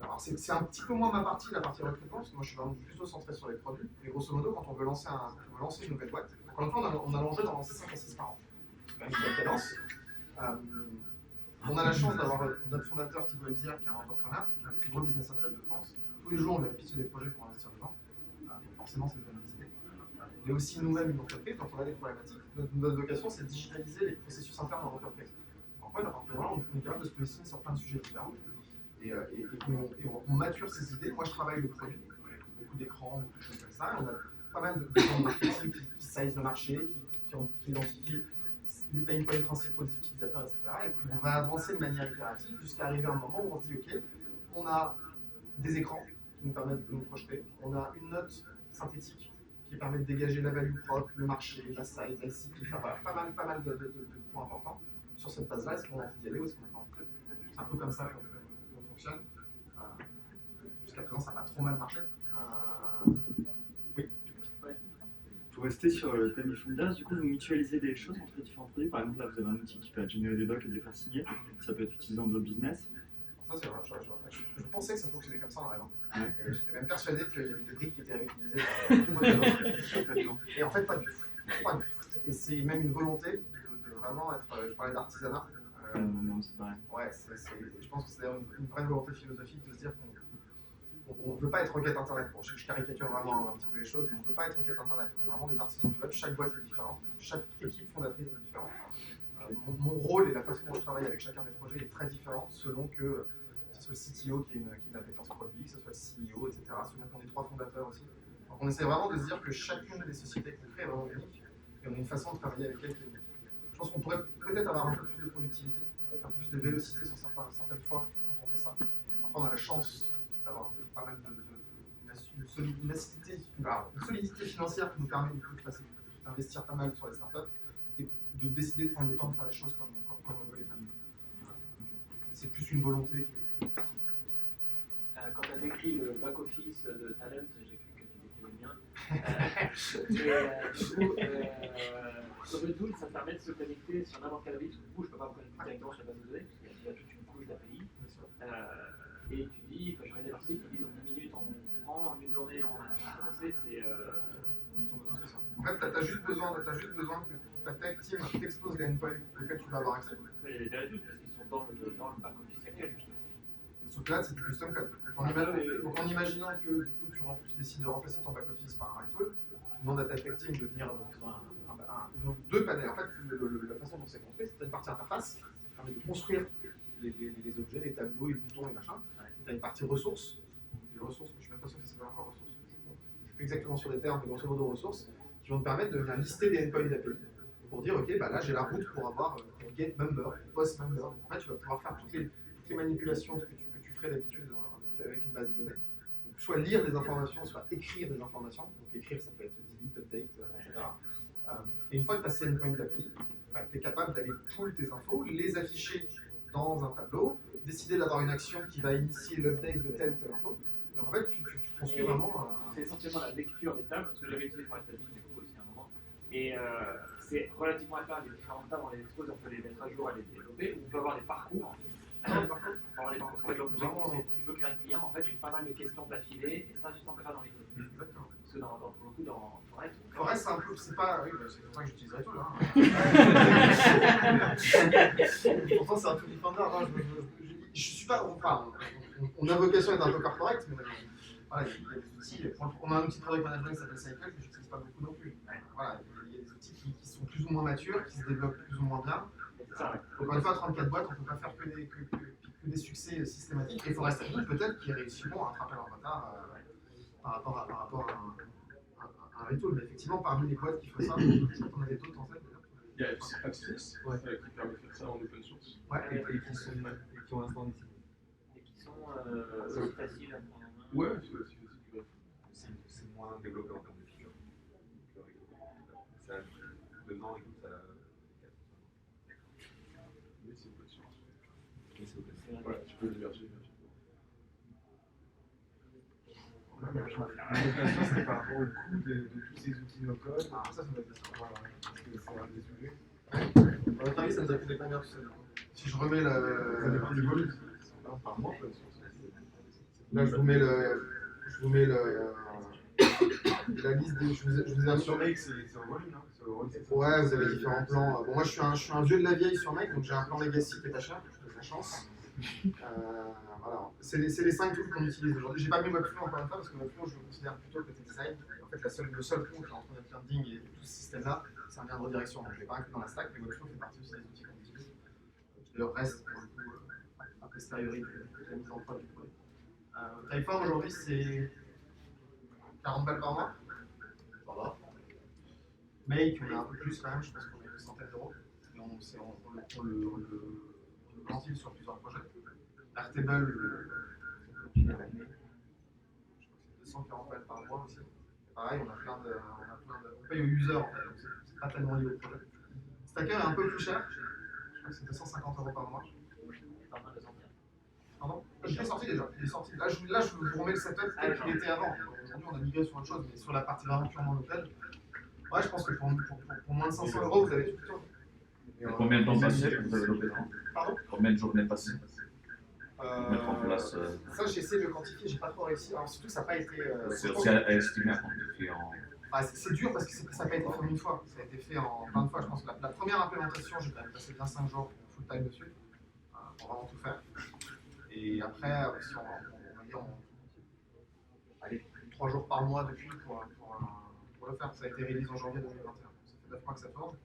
Alors c'est un petit peu moins ma partie, la partie recrutement, parce que moi je suis vraiment plutôt centré sur les produits. Mais grosso modo, quand on veut lancer une nouvelle boîte, encore une fois, on a l'enjeu d'en lancer 5 à 6 par an. C'est quand même une cadence. On a la chance d'avoir notre fondateur Thibaut Elzière, qui est un entrepreneur, qui est un des plus gros business angels de France. Tous les jours, on lui pitcher des projets pour investir dedans. Donc forcément, c'est une bonne idée. On est aussi nous-mêmes une entreprise, donc on a des problématiques. Notre vocation, c'est de digitaliser les processus internes dans l'entreprise. En fait, à partir de là, on est capable de se positionner sur plein de sujets différents. Et on mature ces idées. Moi, je travaille le produit, beaucoup d'écrans, beaucoup de choses comme ça. On a pas mal de gens de marketing qui size le marché, qui identifient les pain points principaux des utilisateurs, etc. Et puis on va avancer de manière itérative jusqu'à arriver à un moment où on se dit ok, on a des écrans qui nous permettent de nous projeter, on a une note synthétique qui permet de dégager la value propre, le marché, la size, l'ICP, enfin voilà, pas mal de points importants. Sur cette base-là, est-ce qu'on a envie d'y aller ou est-ce qu'on n'a pas envie d'y aller? C'est un peu comme ça qu'on fonctionne. Jusqu'à présent, ça n'a pas trop mal marché. Oui. Pour rester sur le thème eFounders, du coup, vous mutualisez des choses entre différents produits. Par exemple, là, vous avez un outil qui peut générer des docs et les faire signer. Ça peut être utilisé dans d'autres business. Ça, c'est vrai. Je pensais que ça fonctionnait comme ça en arrivant. Et j'étais même persuadé qu'il y avait des briques qui étaient réutilisées par et en fait, pas du tout. Et c'est même une volonté de vraiment être. Je parlais d'artisanat. Non, c'est pareil. Ouais, je pense que c'est d'ailleurs une vraie volonté philosophique de se dire qu'on ne veut pas être requête internet. Bon, je caricature vraiment un petit peu les choses, mais on ne veut pas être requête internet. On est vraiment des artisans du web. Chaque boîte est différente. Chaque équipe fondatrice est différente. Mon rôle et la façon dont je travaille avec chacun des projets est très différent selon que ce soit le CTO qui ait une appétence produit, que ce soit le CEO, etc. Selon qu'on est 3 fondateurs aussi. Donc on essaie vraiment de se dire que chacune des sociétés qu'on crée est vraiment unique et on a une façon de travailler avec elle qui est unique. Je pense qu'on pourrait peut-être avoir un peu plus de productivité, un peu plus de vélocité sur certaines fois quand on fait ça. Après on a la chance d'avoir pas mal une solidité financière qui nous permet du coup d'investir pas mal sur les startups et de décider de prendre le temps de faire les choses comme on veut les faire. C'est plus une volonté. Quand tu as décrit le back-office de Talent, j'ai cru que tu étais le mien. Sur le tool, ça te permet de se connecter sur n'importe quel API. Du coup, je ne peux pas me connecter directement sur la base de données, parce qu'il y a toute une couche d'API. Et tu dis, je connais leur site, ils disent en 10 minutes on prend, en une journée on a bossé, c'est. En fait, tu as juste besoin que ta tech team t'expose les endpoints auxquels tu vas avoir accès. Mais les vérités, parce qu'ils sont dans le back-office actuel. Sauf que là, c'est du custom code. Donc en imaginant que du coup, tu décides de remplacer ton back-office par un retool, tu demandes à ta tech team de venir dans deux panels. En fait, la façon dont c'est construit, c'est une partie interface qui permet de construire les objets, les tableaux, les boutons, les machins. Tu as une partie ressources. Les ressources, je ne suis même pas sûr que ça s'appelle encore ressources. Je ne suis plus exactement sur les termes, mais grosso modo ressources, qui vont te permettre de venir lister des endpoints d'API pour dire, ok, bah là j'ai la route pour avoir get member, post member. En fait, tu vas pouvoir faire toutes les manipulations que tu ferais d'habitude avec une base de données. Donc, soit lire des informations, soit écrire des informations. Donc écrire, ça peut être delete, update, etc. Et une fois que tu as ces endpoints d'API, bah, tu es capable d'aller pull tes infos, les afficher dans un tableau, décider d'avoir une action qui va initier l'update de telle ou telle info. Donc en fait, tu construis vraiment c'est essentiellement la lecture des tables, parce que j'avais utilisé pour la statistique du coup aussi à un moment. Et c'est relativement à faire les différentes tables, on les expose, on peut les mettre à jour, à les développer, ou on peut avoir des parcours. Je veux créer un client, en fait j'ai pas mal de questions d'affilée, et ça je sens que faire dans les deux. Exactement. Parce que pour le coup dans Forest. Forest, c'est un peu, c'est pas. Oui, c'est pour ça que j'utiliserai tout là. Pourtant, c'est un tout defender. Je suis pas. Enfin, on a vocation à être un peu corporate, mais voilà, il y a des outils. On a un outil de product management qui s'appelle Cycle que j'utilise pas beaucoup non plus. Voilà, il y a des outils qui sont plus ou moins matures, qui se développent plus ou moins bien. Encore une fois, 34 boîtes, on ne peut pas faire que des succès systématiques. Et Forest Admin, peut-être, qui réussiront à attraper leur retard par rapport à un retool. Mais effectivement, parmi les boîtes qui font ça, on a des d'autres en fait. Il y a AppSpace qui permet de faire ça en open source. Ouais, Et qui ont un stand ici. Et qui sont aussi faciles à prendre en main. Ouais, c'est aussi facile. C'est moins développé en termes de features. Ça a 2 ans et tout, ça. Mais c'est open source. Mais c'est open source. Voilà, tu peux l'héberger. La question, c'était par rapport au coût de tous ces outils no-code. Ah, ça, c'est une bonne question. Voilà, parce que c'est un des sujets. À votre avis, ça nous a coûté combien tout ça? Si je remets Ça dépend du volume. Par mois, Là, je vous mets la liste des. Je vous ai Sur Make, c'est en volume, hein. Ouais, vous avez différents plans. Bon, moi, je suis un vieux de la vieille sur Make, donc j'ai un plan Legacy qui est pas cher, j'ai de la chance. Voilà. C'est les 5 tools qu'on utilise aujourd'hui. J'ai pas mis Webflow encore une fois, parce que Webflow, je le considère plutôt côté design. En fait, le seul pont entre notre landing et tout ce système-là, c'est un lien de redirection. Donc, je ne l'ai pas inclus dans la stack, mais Webflow fait partie aussi des outils qu'on utilise. Qui leur reste, pour le coup, a posteriori de la mise en prod du produit. Typeform, aujourd'hui, c'est 40 balles par mois. Ça va. Make, on a un peu plus quand même, je pense qu'on a une centaine d'euros. Et on le ventile sur plusieurs projets. Airtable, je crois que c'est 240 balles par mois aussi. pareil, on paye au user en fait, donc c'est pas tellement lié au projet. Stacker est un peu plus cher, je crois que c'est 250 € par mois. T'es en train de sortir. Pardon? Il est sorti déjà, il est sorti. Là, je vous remets le setup tel qu'il était avant. Aujourd'hui, on a migré sur autre chose, mais sur la partie vraiment purement locale, ouais, je pense que pour moins de 500 € vous avez tout le temps. Et combien de temps passé vous avez l'opération? Pardon? Combien de journées passées mettre en place Ça, j'ai essayé de le quantifier, j'ai pas trop réussi. Alors, surtout, ça n'a pas été. c'est aussi à estimer, à quantifier en. Ah, c'est dur parce que ça n'a pas été fait en une fois, ça a été fait en plein de fois. Je pense que la première implémentation, j'ai quand même passé bien 5 jours full time dessus, pour vraiment tout faire. Et après, si on va dire, allez, 3 jours par mois depuis pour le faire. Ça a été réalisé en janvier 2021. Ça fait 9 mois que ça tourne.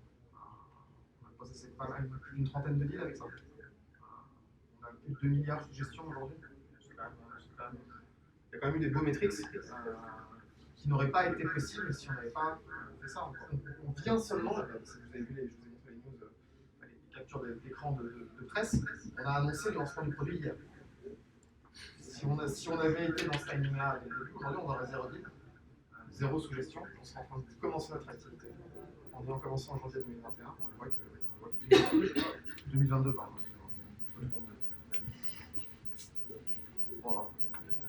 On a processé pas mal, plus d'une trentaine de deals avec ça. On a plus de 2 milliards de gestion aujourd'hui. Il y a quand même eu des beaux métriques qui n'auraient pas été possibles si on n'avait pas fait ça. On vient seulement, si vous avez vu je vous ai montré les news, les captures d'écran de presse, on a annoncé le lancement du produit hier. Si on avait été dans ce timing-là dès le début, aujourd'hui on aurait 0 deal, 0 sous-gestion, on serait en train de commencer notre activité. En ayant commencé en janvier 2021, on voit que 2022, pardon.